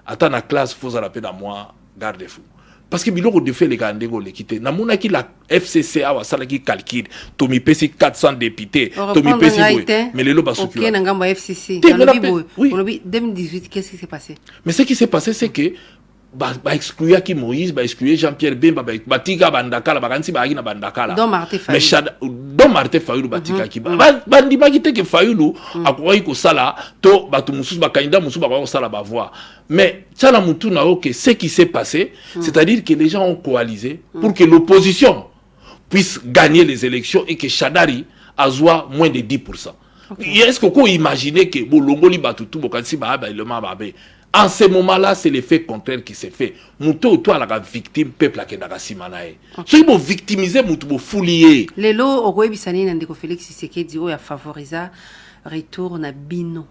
ata na classe faut ça rappeler dans moi garde-fou parce que biloko de fait les gars ndego l'équité na mona ki la FCC a wasala ki calcul to mi pesi 400 députés to mi pesi mais les loba soki OK na ngambo FCC on obi 2018 qu'est-ce qui s'est passé mais ce qui s'est passé c'est que ba exclure Moïse ba exclure Jean-Pierre Bemba ba tika bandakala ba kansi ba na bandakala mais donc Martin Fayulu batikaki bandimaki te ke Fayulu akoki ko sala to batu mususu ba candidat mususu ba ko sala ba voix mais tala mutu na que ce qui s'est passé c'est-à-dire que les gens ont coalisé pour que l'opposition puisse gagner les élections et que Shadari azwa moins de 10%. Est-ce que vous imaginez que bolongoli batutu bokasi ba ba le mababe. En ce moment-là, c'est l'effet contraire qui s'est fait. Mouto ou toi la victime peuple qui n'a pas simanae. Ceux qui vont victimiser mouto vont foulier. Les lots au Guébissani n'andeko Félix Tshisekedi a favorisé retour na bino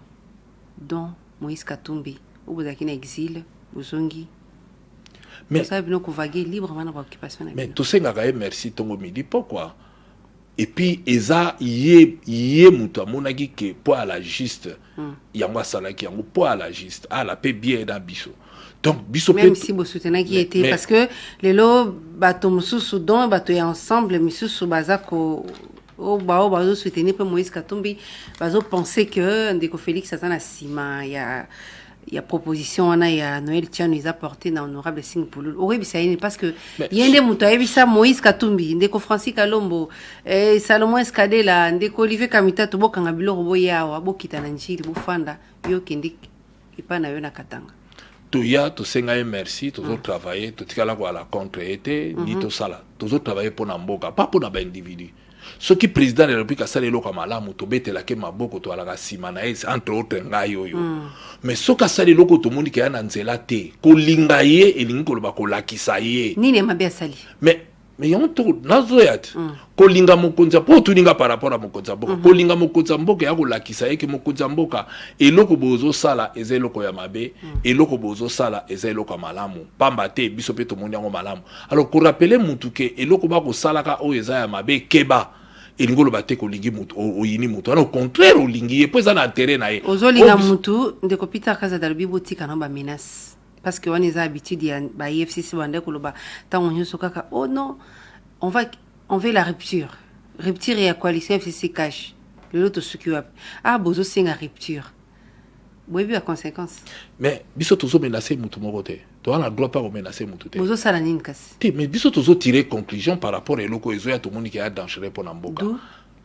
dont Moïse Katumbi ou vous avez exil Buzongi. Mais ça bino vaguer librement dans l'occupation. Mais tout ça n'a merci tongo midi pourquoi? Et puis eza yé muto amonaki que pour à la juste yango salaki yango pour à la juste à la paix bien dans biso donc biso même si vous soutenez qui était parce que les lots bato mususu don bato ya ensemble mususu bazako au bazo soutenir pour Moïse Katumbi bazo penser que ndeko Félix azana sima il y a proposition il y a Noël Tchano ils a porté dans honorable signe pour lui oui ça parce que il y a des moutons ça Moïse Katumbi ndeko Francis Kalombo Salomon Escadela ndeko Olivier Kamita to bokanga biloko boya bokita na njili bofanda yo kindi ipana yo na katanga to ya to senga merci to travailler to tikala kwa la contre été ni to sala to travailler pour na mboka pas pour na ba individu. Ce qui président de la République a salé l'oko malamu to bete la ke maboko to ala simana entre autres ngayo yo mais ce qui a salé l'oko to mundi ke ana nzela te ko lingaye elingi ko ba ko lakisaye nini mabia sali mais yon to nazoyat ko linga mokonza po to linga par rapport à mokonza mboka ko linga mokonza mboka ya ko lakisaye ke mokonza mboka eloko bozo sala ezeloko ya mabe eloko bozo sala ezeloko malamu pamba te biso pe to mundi yango malamu alors ko rappeler mutu ke eloko ba ko sala ka o eza ya mabe keba elingolo bate ko lingi mutu oyini mutu au contraire o lingi e pesa na intérêt na ye ozolinga mutu ndeko Peter Kaza dalbi botika na ba menace parce que on est habitué ya ba FCC bande ko loba tango nyoso kaka oh non on veut la rupture et la coalition FCC cache l'autre ce qui ah bozo singa rupture boyebi a conséquence mais biso tozo menacer mutu mokote to ana droit pas menacer mutu te bozo sala nini kasi te mais biso tozo tirer conclusion par rapport eloko ezo ya to moni ki a dangereux pour na mboka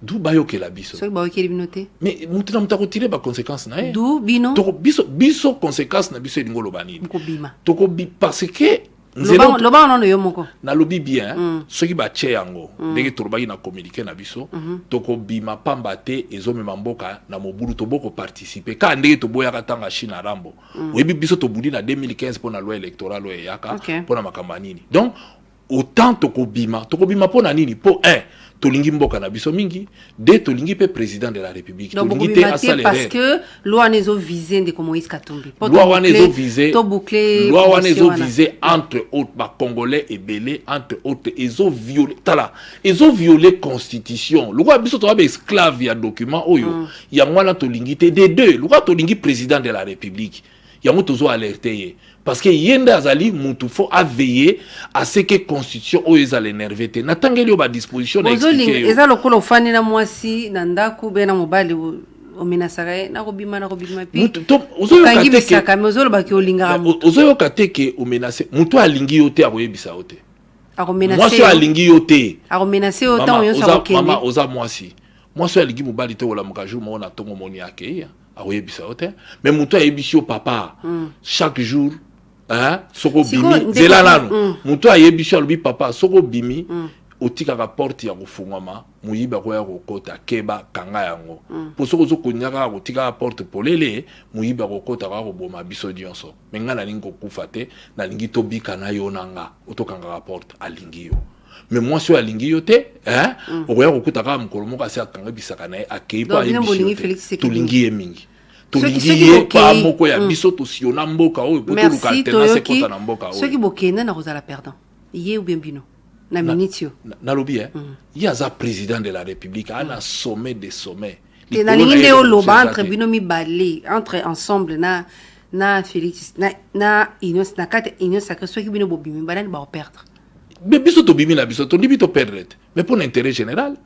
d'où bayo ke la biso so bayo ke binote mais mutu na mutako tirer ba conséquence na e d'où bino to biso conséquence na biso elingolo banini ko bima to ko bi parce que loba non yo moko na lobi bien ceux qui ba che yango ndenge torobaki na communiquer na biso to ko bima pamba te ezo mema mboka na mobulu to boko participer ka ndenge to boya katanga China rambo webi biso to budi na 2015 pour la loi électorale o yaka pour na makamba nini donc autant to ko bima pour na nini pour un tolingi mboka na biso mingi de tolingi pe président de la République tolingi te asale parce que loi nezo visé de Moïse Katumbi loi nezo visé to boucler loi nezo visé entre autres ba congolais et belé entre autres ezo violé tala ezo violé constitution loi biso to ba esclave ya document oyo ya mwana tolingi te de deux loi tolingi président de la République ya moto zo alerter parce que yenda azali mutu faut a veiller à ce que constitution o ezale énervé te natangeli o ba disposition na expliquer eza lokolo fani na mwasi na ndaku be na mobali o menasaka na robima pi mutu to ozo kateke mozolo ba ki olinga mutu ozo kateke o menacer mutu alingi yote aboyebisa yote a menacer mwasi alingi yote a menacer autant yo sa okende mama oza mwasi alingi mobali te ola mukajo mo na tongo moni yake aboyebisa yote mais mutu ayebisi yo papa chaque jour soko bimi zela nanu mutu ayebiso alubi papa soko bimi otika ka porte ya kufungama muyiba ko ya kokota keba kanga yango po soko zo kunyaka otika ka porte polele muyiba kokota ka ko boma biso dionso menga na lingo kufate na lingi tobika na yo nanga otokanga ka porte alingi yo mais moi so alingi yo te okoya kokuta ka mukolo moko ase akanga bisaka na akei pa yebiso to lingi mingi tolingi pa moko ya biso to siona mboka oyo poto lukatena se kota na mboka oyo ceux qui bokenda na rozala perdant yé ou bien bino na minitio na lobi il y a président de la République ana sommet des sommets et na linginde o loba entre bino mi balé entre ensemble na Félix na inos na kate inos sacré ceux qui bino bobimi banani ba perdre mais biso to bimi na biso to libi to perdre mais pour l'intérêt général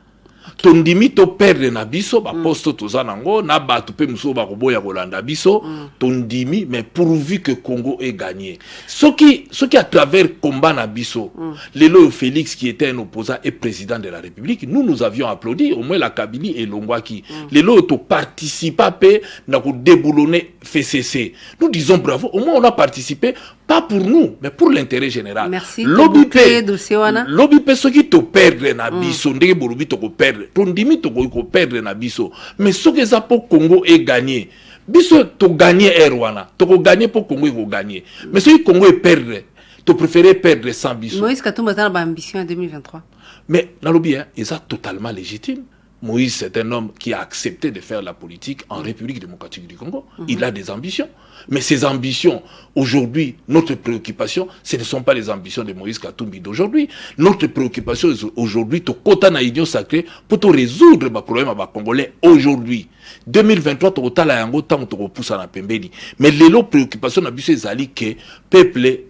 tondimi to perdre na biso ba poste toza nango na bato pe muso ba koboya kolanda biso tondimi, mais pourvu que Congo ait gagné ce qui à travers combat na biso lelo Félix qui était un opposant et président de la République, nous avions applaudi, au moins la Kabylie et Longwaki lelo to participa pe na ko déboulonner FCC. Nous disons bravo, au moins on a participé, pas pour nous mais pour l'intérêt général. Merci. Lobby pe ce qui te perdre na biso ndenge bolobi to ko perdre tondimi to ko perdre na biso, mais ce que ça pour Congo est gagné biso to gagner Rwanda to ko gagner pour Congo ko gagner, mais ce que Congo est perdre tu préférais perdre sans biso. Moïse Katumbi a une ambition en 2023, mais na lobi c'est totalement légitime. Moïse, c'est un homme qui a accepté de faire la politique en République démocratique du Congo. Il a des ambitions. Mais ces ambitions, aujourd'hui, notre préoccupation, ce ne sont pas les ambitions de Moïse Katumbi d'aujourd'hui. Notre préoccupation aujourd'hui, tu as une union sacrée pour te résoudre les problèmes à Congolais aujourd'hui. 2023, tu as la yango tant tu repousse à la pembeni. Mais les préoccupations na biso ezali que peuple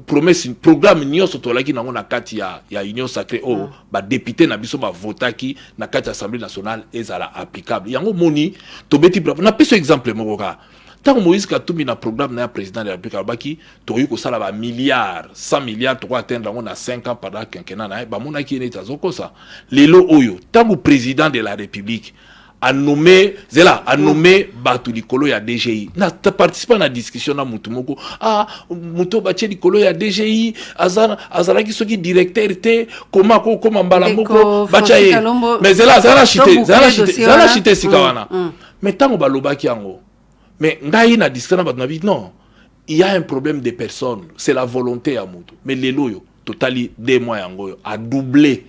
promesse programme union surtout là qui na ngona kati ya union sacrée o ba député na biso ba votaki na kati assemblée nationale ezala applicable. Yango moni to beti bravo. Na peso exemple mokoka. Tant Moïse Katumbi na programme na président de la République albaki to yi ko sala ba milliards 100 milliards to atteindre on a 5 ans pendant quinquennat na ba mona ki ne tazoko ça. Lelo oyo tant président de la République a nommé Batu Likolo ya DGI. Na participé à la discussion na mutumoko. Muto bache Likolo ya DGI azara ki soki directeur te comment mbala moko bacha ye. Mais zela chité sikawana. Mais tango balobaki yango. Mais ngai na discussion na batu na non. Il y a un problème de personnes, c'est la volonté à mutu. Mais les loyo totali 2 mois yango a doublé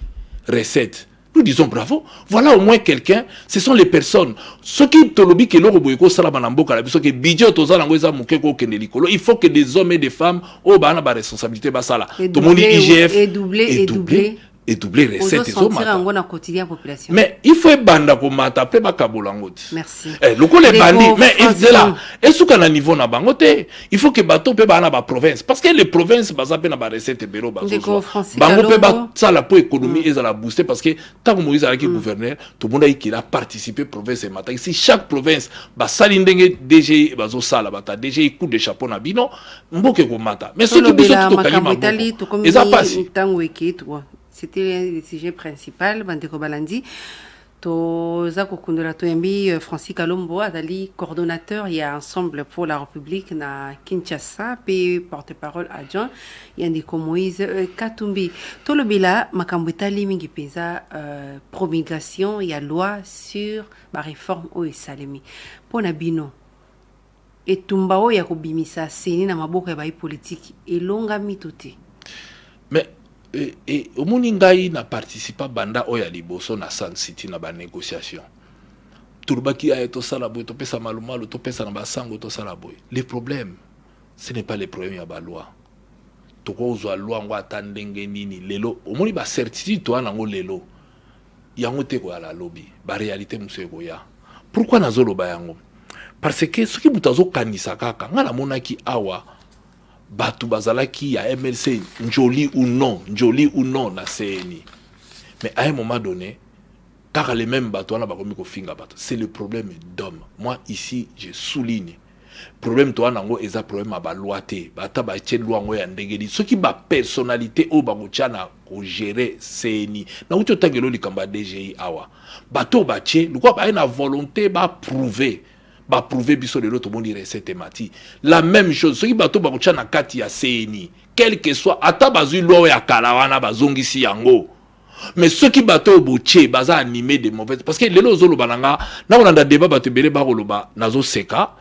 recette. Nous disons bravo. Voilà au moins quelqu'un. Ce sont les personnes. Ceux qui te lobby que l'on boyko salamanamboka la biso que budget toza lango eza mukeko kenelikolo. Il faut que des hommes et des femmes au bana ba responsabilité basala. Tout le monde IGF et doubler recette et population. Mais il faut banda ko mata après ba kabolangote. Merci. Le coup les bandits mais il est là. Et sous kana niveau na bangote, il faut que bato pe ba na ba province parce que les provinces baza pe na ba recette bero bazo. Bango pe ba ça la pour économie et ça la booster parce que tant que Moïse a qui gouverneur, tout le monde a qui a participé province et mata. Si chaque province ba salindenge DG bazo sala bata DG coup de chapeau na bino, mboke ko mata. Mais ce qui biso to kalima. Et ça passe. C'était le sujet principal. Bandeko Balandi. Zako Kundura Toyambi, Francis Kalombo, Adali, coordonnateur, il y a Ensemble pour la République na Kinshasa, puis porte-parole adjoint, il y a Ndeko Moïse Katumbi. Tolobila, Makambutali Mingi Pesa, promulgation, il y a loi sur la réforme au Salemi. Ponabino. Et Tumbao Yakobimisa, Seni na Maboko ya politique, et longa mitote. Mais et au Moningaï n'a participé à Banda Oya Liboso na San City na ba négociation. Turbaki a été salaboy, to pesa malumalu, to pesa na basango to salaboy. Les problèmes, ce n'est pas les problèmes à la loi. To ko zo loi ngo atandenge nini lelo. Au moni ba certitude to anango lelo. Yango te ko la lobby, ba réalité monsieur koya. Pourquoi nazolo ba yango? Parce que ce qui mutazo kanisa kaka, ngala monaki awa Batu bazalaki ya MLC njoli ou non na CNI. Mais à un moment donné, car les mêmes bateaux na bakomi ko finga bateau, c'est le problème d'homme. Moi ici, je souligne problème to nango eza problème à ba loi te, bata ba tien loi ngo ya ndengeli. Ce qui ba personnalité o ba kochana ko gérer CNI. Na uto tangelo likamba DGI awa. Bateau ba tien, le quoi ba na volonté ba prouver biso de l'autre monde recette mati. La même chose, ce qui bateau ba kochana kati ya CNI, quel que soit ata bazui loi ya kalawana bazongisi yango. Mais ceux qui battent au boutier, baza animé de mauvaises. Parce que les lozolo bananga, na on a débat batte belé baroloba, nazo seka.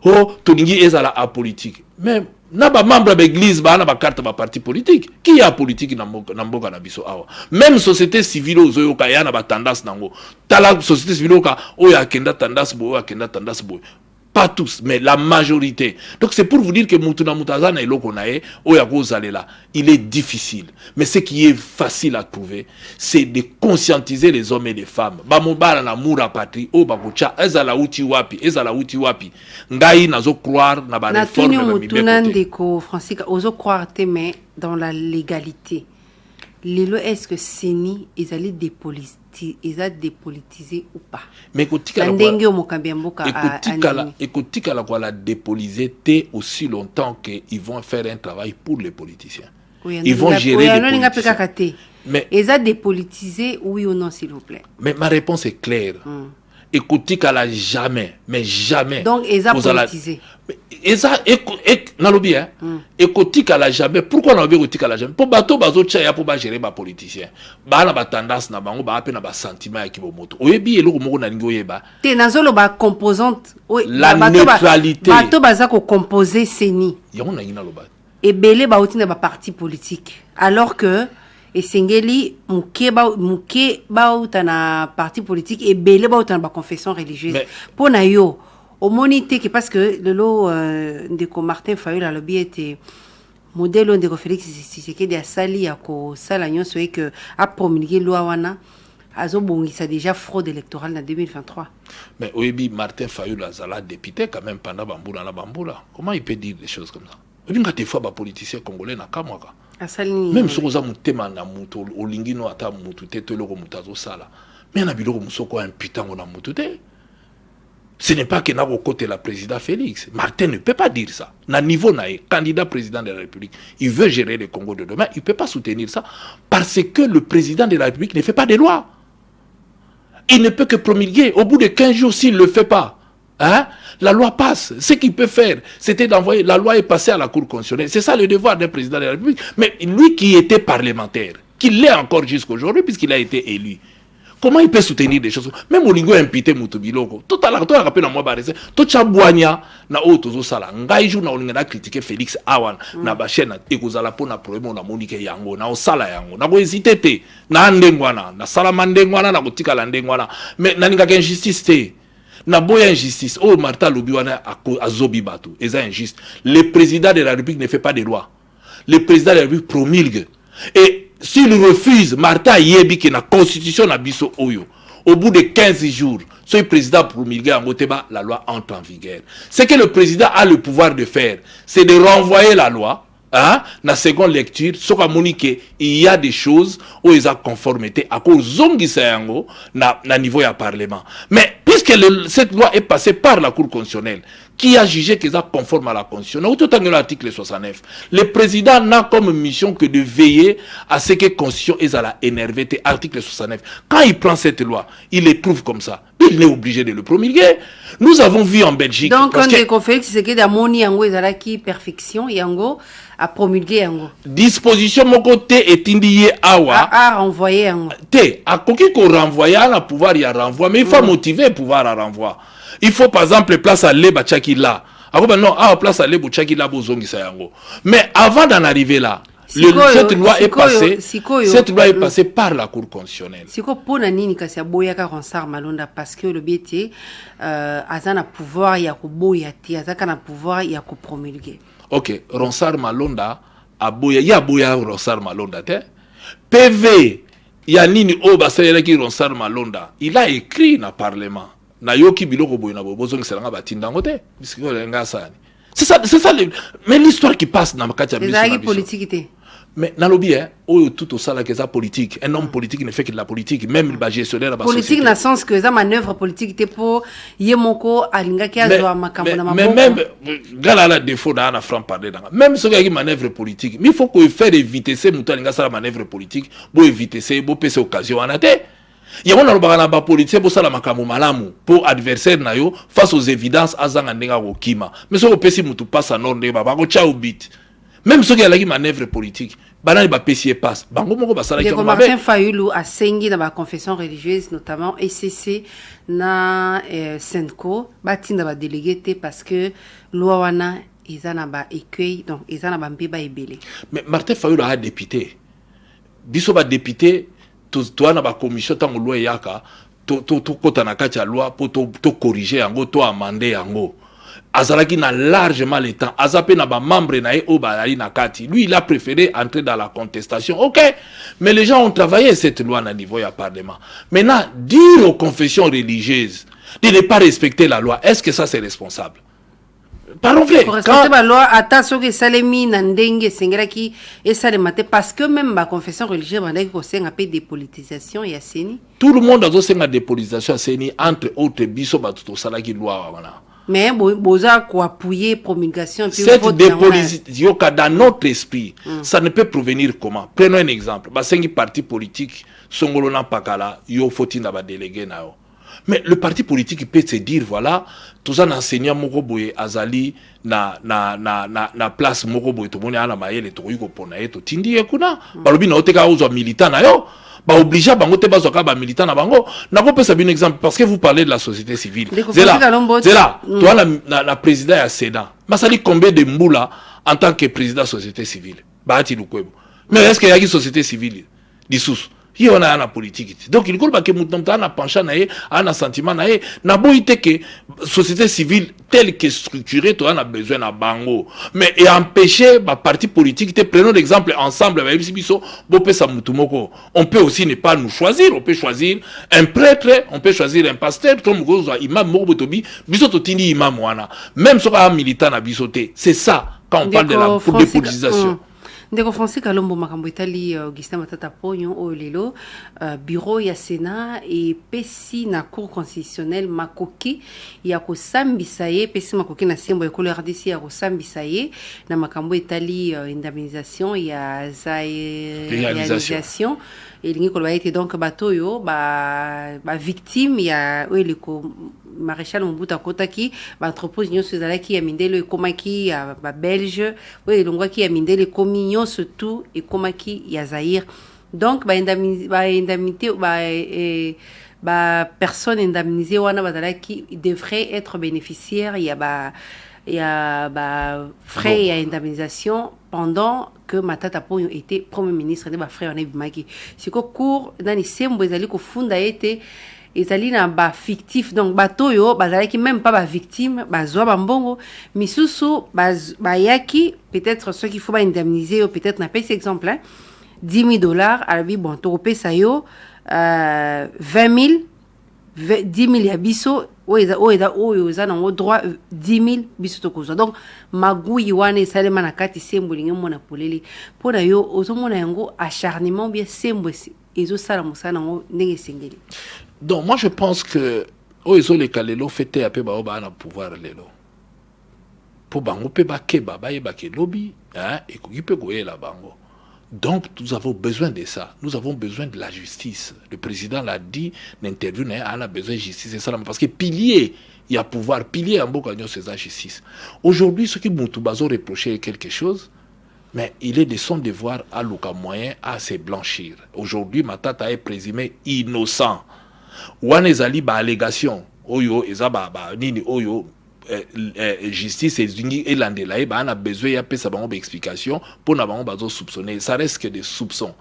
Oh, toningi ezala apolitique. Mais na ba membre de l'église, ba na ba carte ba parti politique. Qui a politique na mboka na biso awa? Même société civile ozo ka ya na ba tendance nango. Tala société civile ka o ya kenda tendance bo, ya kenda tendance bo. Pas tous, mais la majorité. Donc c'est pour vous dire que Mutuna Mutazana et Lokonae, il est difficile. Mais ce qui est facile à trouver, c'est de conscientiser les hommes et les femmes. Bamobala na mura patrie, o bakucha, ezala uti wapi. Ngai nazo croire na ba réforme na Mutuna ndeko Francis, ozo croire te mais dans la légalité. Lelo, est-ce que Seni, ils allaient dépolitiser ou pas? Mais écoutez, la quoi la dépolitiser aussi longtemps qu'ils vont faire un travail pour les politiciens. Oui, ils vont gérer les politiciens. Mais ils ont dépolitisé, oui ou non, s'il vous plaît? Mais ma réponse est claire. Écoutez qu'elle a jamais, mais jamais. Donc, ils ont politisé. Écoutez qu'elle a jamais. Pourquoi on a écouté qu'elle a jamais? Pour bateau, bateau, tchaya, pour gérer les politiciens. Bah, on a tendance, na bango, bah, à peine, sentiment, qui va moto. Oyebi, et l'eau, mon n'ango, yeba. T'es nazolo, bah, composante. La neutralité. Bateau, baza, ko composé, Seni. Y'a on a une aloba. Et belé, bah, outi, na ba parti politique. Alors que, et sengeli muke ba utana parti politique et belé ba utana ba confession religieuse pour na yo au monité que parce que le lot de Martin Fayulu la lobby était modèle de Félix Tshisekedi a sali ya ko sala nyonso et que a promulgué loi wana azo bongisa déjà fraude électorale en 2023. Mais oyebi Martin Fayulu azala député quand même pendant bambula. Comment il peut dire des choses comme ça? Il y a des fois des politiciens congolais na kamwaka. Même si vous avez un thème na muto olingino ata mutu te to loko mutazo sala. Mais na biloko musoko imputant na mutu te. Ce n'est pas que na côté la président Félix. Martin ne peut pas dire ça. Na niveau nae candidat président de la République, il veut gérer le Congo de demain, il peut pas soutenir ça parce que le président de la République ne fait pas de loi. Il ne peut que promulguer au bout de 15 jours s'il le fait pas. Hein? La loi passe. Ce qu'il peut faire, c'était d'envoyer. La loi est passée à la Cour constitutionnelle. C'est ça le devoir d'un président de la République. Mais lui qui était parlementaire, qui l'est encore jusqu'à aujourd'hui, puisqu'il a été élu, comment il peut soutenir des choses? Même au lingo imputé Moutobiloko. Tout à l'heure, tu as rappelé à moi, tout Chabouania, na auto sala. Ngaïjou na olinga critiqué Félix Awan, na bachena, ekozala po na problème na Monique Yango, na osala yango, na go hésité te, na ndengwana, na salamandengwana, na gotika la ndengwana. Mais na ninga injustice te. Na boya injustice. Oh, Martha Lobiwana a zobi batou. Et ça injuste. Le président de la République ne fait pas de loi. Le président de la République promulgue. Et s'il refuse, Martha Yebi qui na constitution na biso oyo. Au bout de 15 jours, ce président promulgue en Moteba, la loi entre en vigueur. Ce que le président a le pouvoir de faire, c'est de renvoyer la loi. Hein? Na seconde lecture, il y a des choses où ils ont conformité à cause de na niveau du Parlement. Mais puisque cette loi est passée par la Cour constitutionnelle, qui a jugé qu'ils sont conformes à la Constitution, dans l'article 69, le président n'a comme mission que de veiller à ce que la Constitution est à la énervé, article 69. Quand il prend cette loi, il les trouve comme ça. Il n'est obligé de le promulguer. Nous avons vu en Belgique. Donc, quand il confie que c'est que d'amoni yango ezalaki perfection yango a promulgué yango. Disposition mon côté est indiqué awa. A renvoyer yango. Te a koki ko renvoyer à pouvoir y renvoyer, mais il faut motiver pouvoir à renvoyer. Il faut par exemple place à Leba Tchakila. Non, à place à Leba Tchakila bozongisa yango. Mais avant d'en arriver là, cette loi est passée par la Cour constitutionnelle. Siko pona nini kasi aboyaka Ronsard Malonda parce que le biete azana pouvoir ya koboya ti azaka na pouvoir ya ko promulguer. OK, Ronsard Malonda aboya ya boya Ronsard Malonda te. PV ya nini o basayela ki Ronsard Malonda. Il a écrit na parlement. Na yoki biloko boyina bozongi selanga batindango te. Bisiko lenga sani. C'est ça mais l'histoire qui passe dans makati ya biso. Politique te. Mais dans le bien, tout au salaire que ça politique. Un homme politique ne fait que de la politique, même le gestionnaire. Politique dans le sens que ça manœuvre politique te pour yemoko alinga ki azwa makambo na maboko. Mais même galala défaut dans la franc parler dans. Même ce qui est manœuvre politique, mais il faut qu'on fasse éviter ces moutons alinga ça la manœuvre politique, pour éviter ces pour passer occasion en até. Il y a un ba politique pour ça la makambo malamu pour adversaire na yo face aux évidences azanga ndenga okima. Mais ce ko pesi mutu passe en ordre ba ko cha obit. Même ceux qui ont la manœuvre politique, banani ba pesier passe. Bango moko basala ki ngomba. Martin Fayulu a sengi dans la confession religieuse notamment ECC na Senko batinda ba délégué parce que loi wana ezana ba écueil donc ezana ba mbeba ebele. Mais Martin Fayulu a député. Biso ba député toi na ba commission tango loi yaka to kota na kati ya loi pour to corriger yango to amender yango. Azalaki n'a largement le temps. Azapé n'a pas membre na na kati. Lui, il a préféré entrer dans la contestation. Ok, mais les gens ont travaillé cette loi à niveau du Parlement. Maintenant, dire aux confessions religieuses de ne pas respecter la loi, est-ce que ça c'est responsable? Parlons vrai. Pour respecter la loi, attention que salemi nandenge sengraki et ça le maté parce que même ma confession religieuse bandaki ko senga pe dépolitisation ya seni. Tout le monde a zo senga dépolitisation ya seni entre autres biso ba tout ça là qui loi wana. Mais boza ko appuyer promulgation puis cette dépolitisation dans notre esprit, ça ne peut provenir comment? Prenons un exemple. Ba sengi parti politique songolo na pakala yo foti na ba délégué na yo. Mais le parti politique peut se dire, voilà, tous un enseignant Mokoboye Azali na place Mokoboye to moni ana maele to yuko pona eto tindi ekuna balobi na oteka ozo militant na yo ba obligé bango te bazoka ba militant na bango na ko pesa bien exemple parce que vous parlez de la société civile. C'est là toi la président ya Sénat masali combien de mbula en tant que président société civile baati lukwebo mais est-ce qu'il y a une société civile dissous il on a la politique donc il faut que mutamta na penchant na ye ana sentiment na ye na boité que société civile telle que structurée toi on a besoin na bango mais et empêcher ba parti politique te prenons l'exemple ensemble avec biso bopé sa mutumoko on peut aussi ne pas nous choisir on peut choisir un prêtre on peut choisir un pasteur comme gozo imam mobotobi biso to tindi imam wana même sur un militant na bisoté c'est ça quand on parle de la dépolitisation. Ndeko Francis Kalombo makambo itali Augustin Matata Ponyo olelo bureau ya Sénat et pesi na cour constitutionnelle makoki ya ko sambisa ye pesi makoki na sembo ya couleur RDC ya ko sambisa ye na makambo itali indemnisation ya réalisation et lingi ko baite donc batoyo ba victime ya oeliko maréchal Mobutu Kotaki ba entreprise nyonso ezalaki ya mindelo ekomaki ya ba belge oyo elongwaki ya mindelo ekomi nyonso tout ekomaki ya Zaïre donc ba indemnité ba personne indemnisée wana bazalaki devrait être bénéficiaire ya ba frais et indemnisation pendant que Matata Ponyo était premier ministre de ba frais on ebimaki siko cour dans sembo ezali ko funda été ezali na ba fictif donc bato yo bazalaki même pas ba victime bazwa bambongo misusu bayaki peut-être ceux qu'il faut ba indemniser peut-être na pèse exemple hein, $10,000 alabi bon to pesa yo 20,000 10,000 ya biso oyo za na droit 10,000 biso to kozwa donc magui wana esalema na kati sembo lingi mona poleli pona yo ozomona yango acharnement bien sembo ezo sala musana ngo ndenge sengeli. Donc moi je pense que oyo les kalelo fete ape ba oba na pouvoir lelo po bango pe ba keba ba yeba ke lobby hein et ko gipe ko yela bango. Donc, nous avons besoin de ça. Nous avons besoin de la justice. Le président l'a dit, l'interview, on a besoin de justice. C'est ça, parce que pilier, il y a pouvoir. Pilier, en beaucoup c'est la justice. Aujourd'hui, ce qui Moutoubazo reprochait quelque chose, mais il est de son devoir à l'aucun moyen à se blanchir. Aujourd'hui, Matata est présumé innocent. Ouanezali, ba allégation. Oyo, ezaba, nini, oyo. Justice et l'andelaï on a besoin de sa explication pour n'avoir pas soupçonner ça reste que des soupçons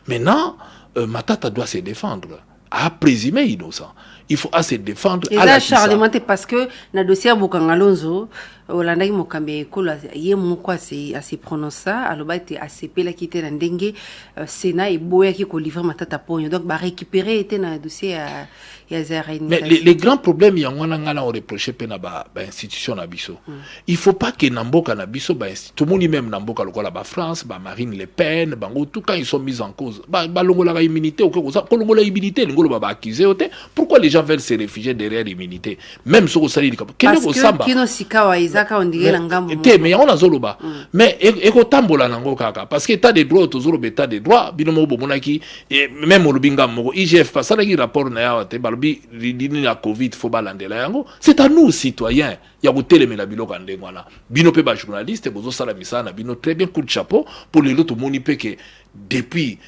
maintenant Matata doit se défendre à présumer innocent il faut se défendre à la charlement parce que na dossier Bokangalonzo Olandaki Mokambe Kola ye moko se prononcer aloba ete ACP la kité na ndenge Sénat et boya ki ko livrer Matata Ponyo donc ba récupérer était na dossier mais les grands problèmes il y a on reproché pe na ba institution na biso il faut pas que namboka na biso ba tout le monde même namboka lokola ba France ba Marine Le Pen bango tout quand ils sont mis en cause ba longola ba immunité ko longola immunité ngolo ba accuser ote pourquoi les gens veulent se réfugier derrière l'immunité même sur osali comme parce que kino sikawa izaka ondigela ngambo mais on a zoloba mais eko tambola nango kaka parce que état de droit tozoloba état de droit binomo bomonaki même olubinga moko IGF pasala ki rapport na ya te la Covid faut balandela yango c'est à nous citoyens ya kotelemela biloko ndengwana bino pe ba journaliste bozo sala misana bino très bien coup de chapeau pour les autres moni pe que depuis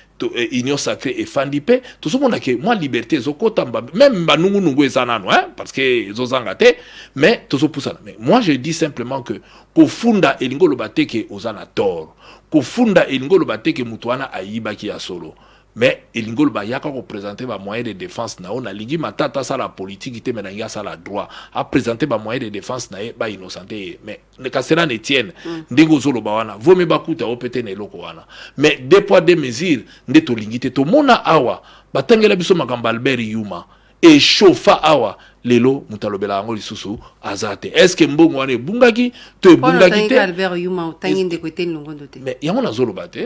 union sacrée et fandipe tout ce monde que moi liberté zokota même banungu nungu ezanano hein parce que zozangate mais tout ce pour ça mais moi je dis simplement que kofunda elingo lobate que ozana tort kofunda elingo lobate que mutuana ayiba ki ya solo mais il ba yaka représenter ba moyen de défense na on a ligi Matata ça la politique ite menanga ça la droit à présenter ba moyen de défense na ba innocenté mais ne kasela ne tienne ndingo zolo ba wana vomi ba kuta opete ne loko wana mais deux poids deux mesures ndeto lingite to mona awa batangela biso makamba Albert Yuma et chauffa awa lelo mutalobela yango lisusu azate est-ce que mbongo wane bungaki to bungaki te Albert Yuma utangi de côté ngongo te mais yango nazoloba te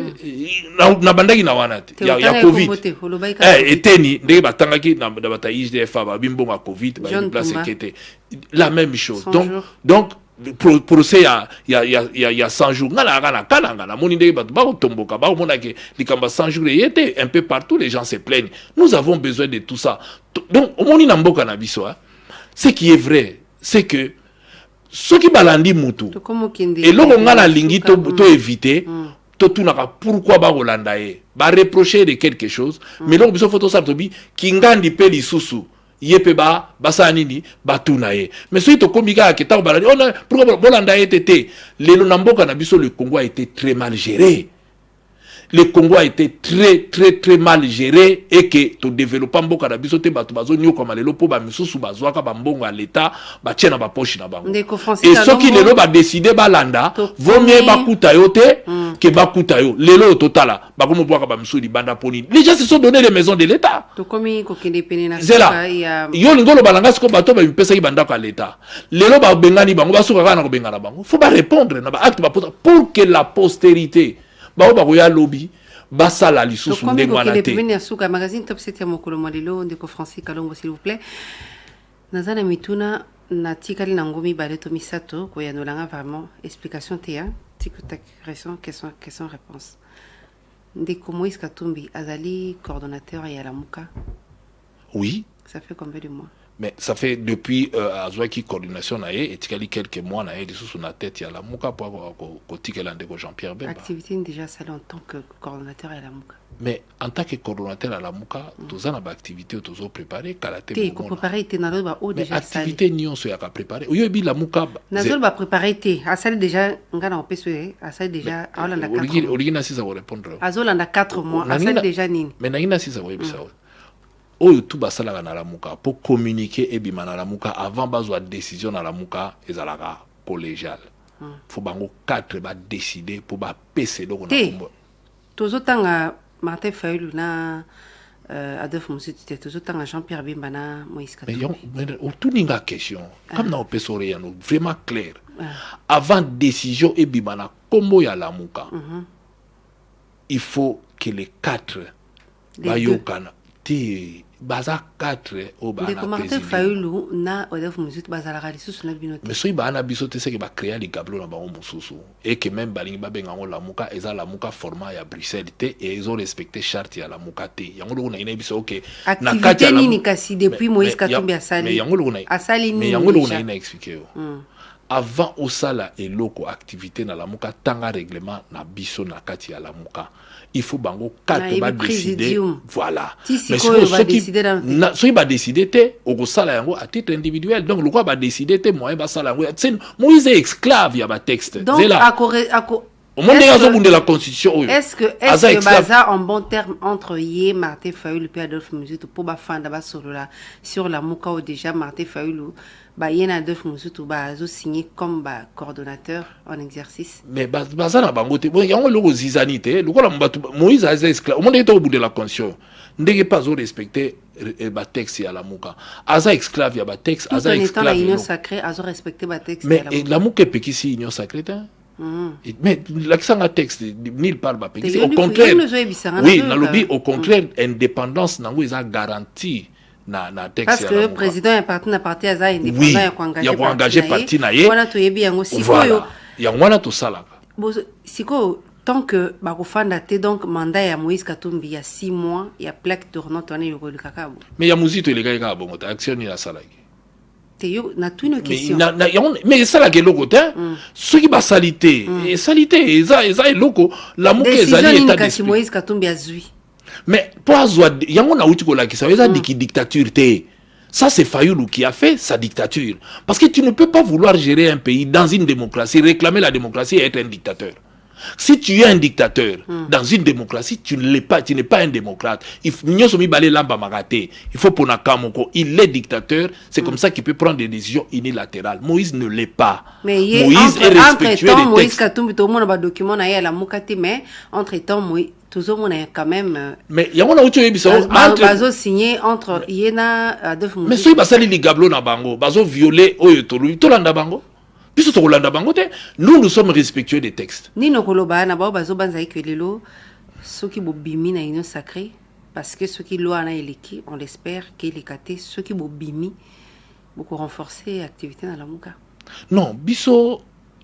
na bandaki na wana te ya covid eteni ndenge batangaki na bata IGF ba bimbongo ya covid ba place kete la même chose donc procès il y a 100 jours ngala kalanga na moni ndenge bato ba tomboka ba mona ke likamba 100 jours yete un peu partout les gens se plaignent. Nous avons besoin de tout ça. Donc au moni na mboka na biso ce qui est vrai c'est que ceux qui balandi mutu et loko ngala lingi to éviter to tunaka pourquoi ba rolanda e ba reprocher de quelque chose mais loko biso photo ça tobi kingandi pe lisusu yepe ba nini batuna ye mais soki tokomika ke ta balandi on pourquoi bolanda été lelo na mboka na biso le Congo a été très mal géré. Le Congo a été très mal géré et que to développement mboka na biso te bato bazo nyo comme lelo po ba misusu bazwaka ba mbongo à l'état ba tiena ba poche na bango et ceux qui lelo ba décider ba landa vaut mieux ba kuta yo te que ba kuta yo lelo totala ba komo bwaka ba misusu di banda poni les gens se sont donné les maisons de l'état to komi ko kende pene na yo ngolo balanga siko bato ba mpesa ki banda ka l'état lelo ba bengani bango ba suka kana ko bengana bango faut ba répondre na ba acte ba pour que la postérité ba koya lobby basala lisusu ndenge wana te magazine top 7 ya mokolo malelo ndeko Francis Kalongo s'il vous plaît nazana mituna na tikali na ngomi baleto misato ko yanolanga vraiment explication te ya tikutak question réponse ndeko Moïse Katumbi azali coordonnateur ya Lamuka. Oui, ça fait combien de mois? Mais ça fait depuis Azwaki coordination na et tikali quelques mois na et sous la tête ya Lamuka pour kotikela ndeko Jean-Pierre Bemba. Activité déjà salée en tant que coordonnateur à Lamuka. Mais en tant que coordonnateur à Lamuka, tous en activité tous préparé karaté. Té ko préparer té na ba o déjà salé. Activité nion so ya ka préparer. Oyo bi Lamuka. Na zo ba préparer té a salé déjà ngana opeswe a salé déjà a Holanda 4 mois. Origina si ça va répondre. A Holanda 4 mois a salé déjà nini. Mais na ina si ça va yebisa. Oyo tout basala na Lamuka pour communiquer et bima na Lamuka avant bazwa décision na Lamuka ezalaka collégial. Faut bango 4 ba décider pour ba PC donc on a combo. Tozo tanga Martin Fayulu na Adolphe Moussouti tozo tanga Jean-Pierre Bemba na Moïse Katumbi. Mais tout ninga question comme na opesore ya no vraiment clair. Avant décision et bima na combo ya Lamuka. Il faut que les 4 bayokana ti baza 4 au bana président. Martin Fayulu na Adolphe Moussouti bazala lisusu na binote. Mais so bana bisote c'est que ba créer les gablo na bango mususu et que même balingi ba benga ngo Lamuka eza Lamuka format ya Bruxelles te et ils ont respecté charte ya Lamuka te. Yango lo na ina biso OK. Na kati ya nini kasi depuis Moïse Katumbi asali. Mais yango lo na asali nini. Mais yango lo na ina expliquer. Avant au sala et loko activité na Lamuka tanga règlement na biso na kati ya Lamuka. Il faut bango 4 va décider voilà mais ceux qui va décider te au sala yango à titre individuel donc le quoi va décider te moyen ba sala yango Moïse est esclave ya ba texte donc au monde de la constitution est-ce que baza en bon terme entre Yé Martin Fayulu et Adolphe Moussouti pour ba fanda ba sur la Muka ou déjà Martin Fayulu ba Yé Adolphe Moussouti ba zo signé comme ba coordonnateur en exercice mais baza na bango te bon yango lo zizani te lo la mbatu Moïse a esclave au monde est au bout de la constitution ndenge pas zo respecter ba texte ya la Muka aza esclave ya ba texte aza esclave la union sacrée azo respecter ba texte mais la Muka pekisi union sacrée mais l'accent à texte nul part ba pekisi au contraire oui na lobby au contraire indépendance nango eza garantie na texte parce que le président est parti na parti aza indépendant ya ko engager parti na ye wana to yebi yango sikoyo ya wana to salaka sikoyo tant que bakofanda te donc mandat ya Moïse Katumbi ya 6 mois ya plaque tournante wana yoko likakabo mais ya muzito ile ka bongo ta action ya salaki te yo na tout une question mais salaki loko te ce qui ba salité et salité eza loko la muke ezali état d'esprit Moïse Katumbi azui mais pour azwa yango na uti ko la kisa eza dictature te. Ça, c'est Fayulu qui a fait sa dictature. Parce que tu ne peux pas vouloir gérer un pays dans une démocratie, réclamer la démocratie et être un dictateur. Si tu es un dictateur dans une démocratie, tu ne l'es pas, tu n'es pas un démocrate. Il faut pour Nakamoko, il est dictateur, c'est comme ça qu'il peut prendre des décisions unilatérales. Moïse ne l'est pas. Mais Moïse est respectueux des Moïse textes. Katumbi, tout le monde a un document à la Mukati, mais entre-temps, Moïse, tout le monde a quand même. Mais il y a un autre Bazo signé entre Yéna Adolphe Moïse. Mais si basali li gablo na bango, bazo violer oyo tolu, tolanda bango. Puisque tolanda bango te, nous sommes respectueux des textes. Ni no koloba na bao bazo banzaï que lelo, ceux qui bobimi na union sacrée, parce que ceux qui loa na eleki, on l'espère qu'il est caté, ceux qui bobimi, beaucoup renforcer l'activité dans la Muka. Non, biso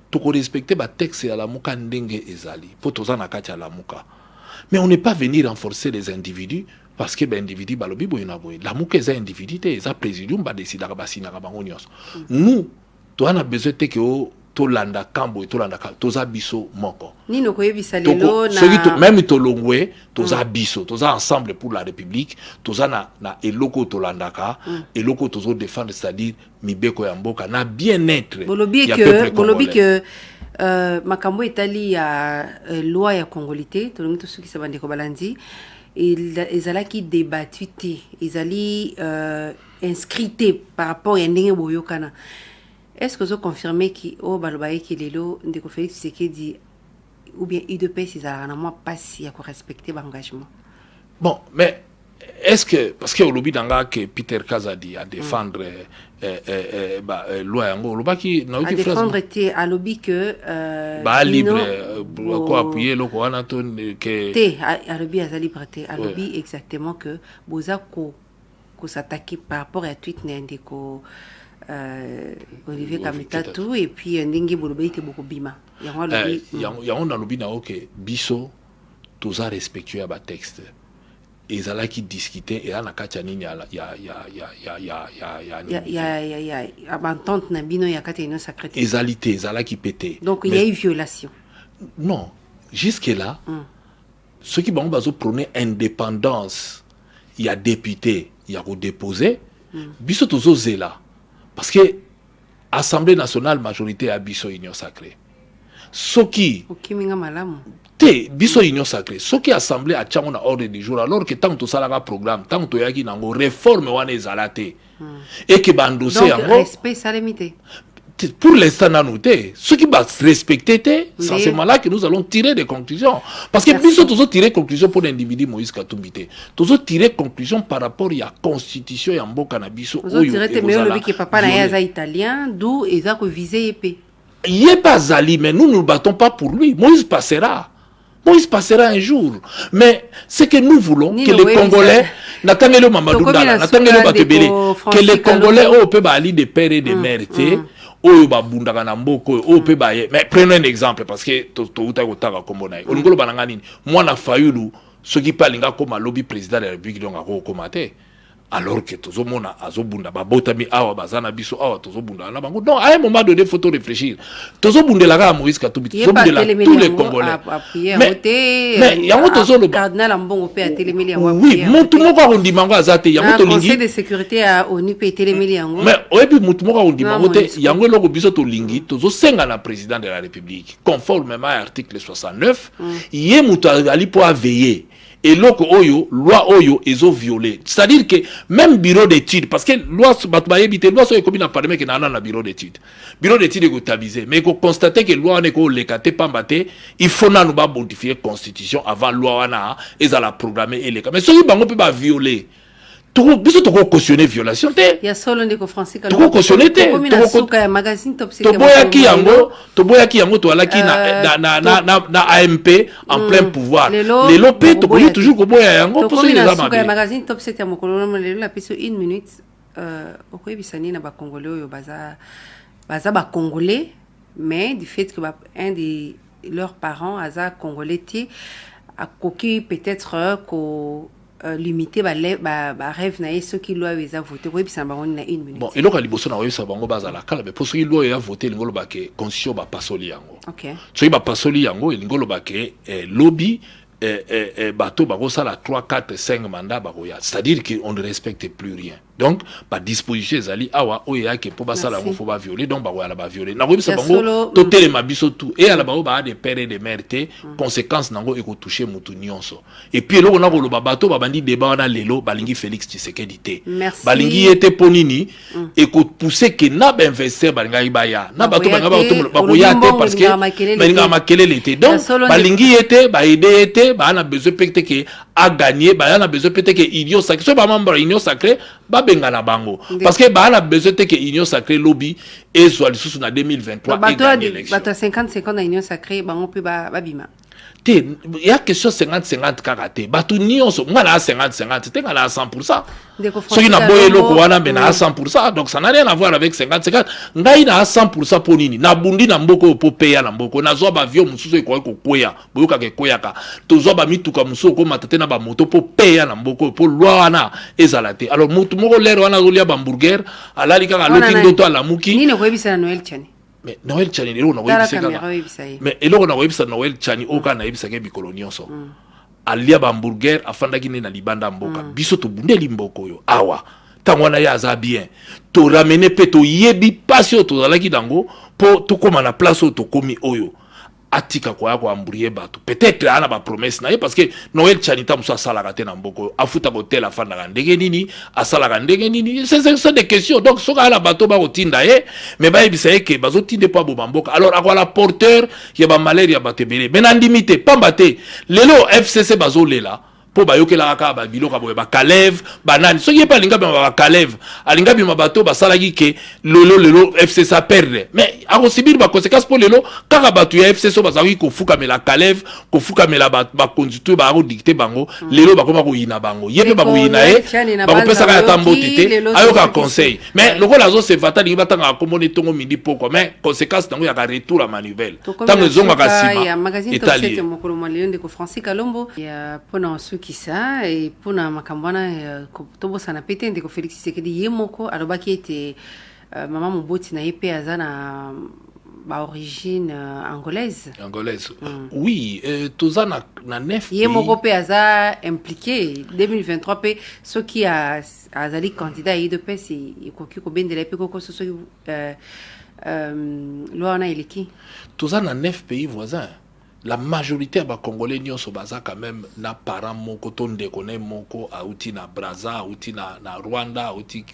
toko respecter ba texte à la Muka ndenge ezali, pour toza na kati à la Muka. Mais on n'est pas venu renforcer les individus parce que ben individu balobi boyena boy. La Muka est un individu, c'est un présidium ba décider ba sinaka bango nyos. Nous, toi on a besoin que tolanda kambo tolanda toza biso moko. Ni no koyebisa lelo na même tolongwe toza biso, toza ensemble pour la République, toza na eloko tolandaka, eloko tozo défendre, c'est-à-dire mibeko ya mboka na bien-être. Bolobi que makambo etali ya loi ya congolité tolongi to soki sabande ko balandi ezalaki débattu te ezali inscrité par rapport à ndenge boyokana. Est-ce que vous confirmez que balobaye ki lelo ndeko Félix Tshisekedi ou bien UDPS ezalaka moi pas si à respecter l'engagement? Bon, mais est-ce que parce que au lobby d'anga que Peter Kazadi a défendre loi yango lobaki na qui défendre était à lobby que libre quoi appuyer loko wana to que té à lobby à liberté à lobby exactement que boza ko s'attaquer par rapport à tweet ndeko Olivier Kamitatu et puis ndenge bolobaye te beaucoup bima yango lobby yango na lobby na OK biso toza respectueux ba texte ezala qui discuter et ana kati nini ya abantante na bino ya kati no sacré ezalité ezala qui pété donc il y a eu violation. Non, jusque là ceux qui vont bazo prôner indépendance il y a député il y a redéposé biso tozo zela parce que Assemblée nationale majorité à biso union sacrée soki okiminga malamu te biso union sacrée soki assemblée a tchango na ordre du jour alors que tant to salaka programme tant to yaki nango réforme wana ezalate et que bandosé yango donc respect ça limité pour l'instant nous te ceux qui va respecter te c'est là que nous allons tirer des conclusions parce que biso tozo tirer conclusion pour l'individu Moïse Katumbi te tozo tirer conclusion par rapport à la constitution ya mboka na biso oyo tirer te mais le que papa na yaza italien d'où eza ko viser épée. Il n'est pas Ali, mais nous ne nous battons pas pour lui. Moïse passera. Moïse passera un jour. Mais ce que nous voulons, que les Congolais, Natangelo Mamadou Dala, Natangelo Batebele, que les Congolais, peuvent aller des pères et des mères, mais prenons un exemple, parce que moi, na Fayulu, ceux qui parlent comme lobby président de la République, donc à recommander. Alors que tous mona azobunda babotami awa bazana biso awa tozobunda na bango. Non, à un moment donné faut réfléchir. Tozobunda la Moïse Katumbi, tozobunda tous les Congolais. Mais yango tozolo cardinal Mbongo pe a télémeli yango. Oui, mutu moko arundi mango azate yango to lingi. Conseil de sécurité à ONU pe télémeli yango. Mais oyebi mutu moko arundi mango te yango loko biso to lingi tozosenga na président de la République conformément à l'article 69 yé mutu ali po veiller. Et loko oyo, loi oyo, ils ont violé. C'est-à-dire que même bureau d'études, parce que loi, loi sur les parlement qui n'a pas bureau d'études. Bureau d'études est tabisé. Mais qu'on constate que loi n'est pas l'écaté, pas mbaté, il faut nous modifier la constitution avant loi et ça la programmer et les cas. Mais ce qui ne peut pas violer. Biso toko cautionner violation te. Ya solo ndeko français ka. Toko cautionner te. Toko ya magazine top secret. Toboyaki yango to alaki na AMP en plein pouvoir. Lelo pe toboyi toujours ko boya yango pour les gens ya magazine top secret mokolo lelo la peso 1 minute okoyebisani na ba congolais oyo baza ba congolais mais du fait que un de leurs parents aza congolais ti a coquille peut-être ko limité rêve na ceux qui doivent voter oui ça va na 1 minute. Bon eloko liboso na oyesa bango bazala kala mais pour ceux qui doivent voter lingolo ba ke constitution ba pasoli yango. OK. Ceux ba pasoli yango lingolo ba ke lobby bato ba ko sala 3 4 5 mandats ba ko ya. C'est-à-dire qu'on ne respecte plus rien. donc ba disposition ezali awa oyo yake po basala ngo faut ba violer donc ba wala ba violer na koyebisa bango to telema biso tout et ala ba ba des pères et des mères te conséquences nango eko toucher mutu nyonso et puis eloko na koloba bato ba bandi débat wana lelo balingi Félix Tshisekedi te balingi ete ponini eko pousser que na ba investir balinga ibaya na bato banga ba to ba koya te parce que balinga makelele te donc balingi ete ba aider ete ba na besoin peut-être que a gagner ba na besoin peut-être que union sacrée so ba membre union sacrée ba benga na bango parce que ba na besoin que union sacrée lobby et soit lisusu na 2023 et gagner l'élection bato 50-50 na union sacrée bango pe ba bima il y a question 50-50 karaté bato nyonso ngala 50-50 te ngala 100% ce qui n'a boye loko wana mais na 100% donc ça n'a rien à voir avec 50-50 ngai na 100% ponini na bundi na mboko po peya na mboko na zo ba avion mususu ko koya boyoka ke koya ka to zo ba mituka mususu ko matete na ba moto po peya na mboko po lwa wana ezalate alors mutu moko lero wana zolia ba hamburger alali kaka loki ndoto ala muki nini ko ebisa na Noël Chani mais Noël Chani lelo na webisa mais eloko na webisa Noël Chani oka na yebisa ke bikolo nyonso alia ba hamburger afandaki ne na libanda mboka biso to bundeli mboko yo awa tango na ya za bien to ramener pe to yebi pasio to zalaki dango po to koma na place to komi oyo atika kwa yako amburie bato peut-être ana ba promesse na ye parce que Noël Chanita musa sala kate na mboko afuta hotel afanda ka ndenge nini asala ka ndenge nini c'est des questions donc soka ala bato ba kotinda ye mais ba yebisa ye ke bazo tinde pa bo mboka alors akwala porteur ya ba malaria batebele benandimite pambate lelo FCC bazo lela po bayokela kaka ba biloka boye ba Kalev banani soki ye pa linga ba Kalev alinga bi mabato basala ki ke lelo FC ça perdre mais ako subir ba conséquences pour lelo kaka batu ya FC so bazaki ko fuka mela Kalev ko fuka mela ba conducteur ba ko dicter bango lelo ba koma ko yina bango yebe ba ko yina e ba ko pesa ka tambo tete ayoka conseil mais loko la zo se fata linga batanga ko moni tongo midi poko mais conséquences tango ya ka retour à manivelle tango zonga ka sima ya magazine Top 7 mokolo mwalion de ko Francis Kalombo ya pona kisa et pona makambwana tobo sana pete ndeko Félix Tshisekedi yemoko alobaki ete mama moboti na yepe azana ba origine angolaise oui tozana na nef yemoko pe aza impliqué 2023 pe ceux qui azali candidat UDPS ikoki ko bendela pe koko soki loi na eleki tozana 9 pays voisins. La majorité des Congolais nyonso baza quand même na parent moko to ndekone moko auti na Brazza auti na Rwanda auti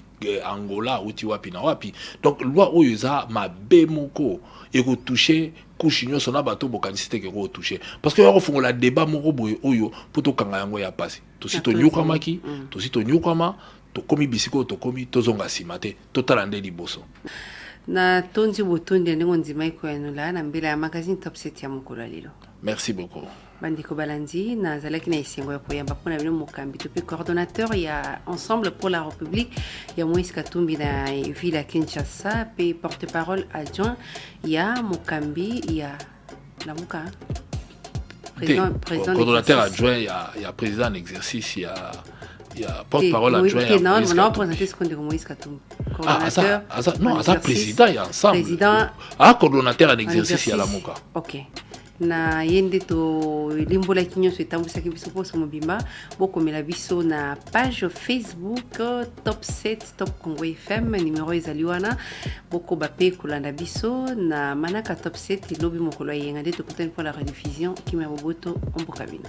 Angola auti wapi na wapi donc loi oyo za mabe moko e ko toucher couche nyonso na bato bokanisite ke ko toucher parce que yako fungola débat moko boyo oyo poto kanga yango ya pasi to sito nyukamaki to sito nyukama to komi bisiko to komi tozonga simate to talande liboso na tondi botondi ndenge nzima ikoyanola na mbela ya magazine Top 7 ya mokolo lelo. Merci beaucoup. Bandiko Balandi na zalaki na isengo ya koyamba pona bino mokambi to pe coordonnateur ya Ensemble pour la République ya Moïse Katumbi na ville ya Kinshasa pe porte-parole adjoint ya mokambi ya Lamuka président coordonnateur adjoint ya président en exercice ya porte-parole adjoint ya Moïse Katumbi. Non, présenté ce qu'on dit Moïse Katumbi. Non, ça président ya ensemble. Coordonnateur en exercice ya Lamuka. OK. Na yende to limbola kinyo so etambusaki biso poso mobimba bokomela biso na page Facebook Top 7 Top Congo FM numéro ezali wana bokoba pe kolanda biso na manaka Top 7 lobi mokolo yenga nde tokutani pour la rediffusion kimya boboto omboka bino.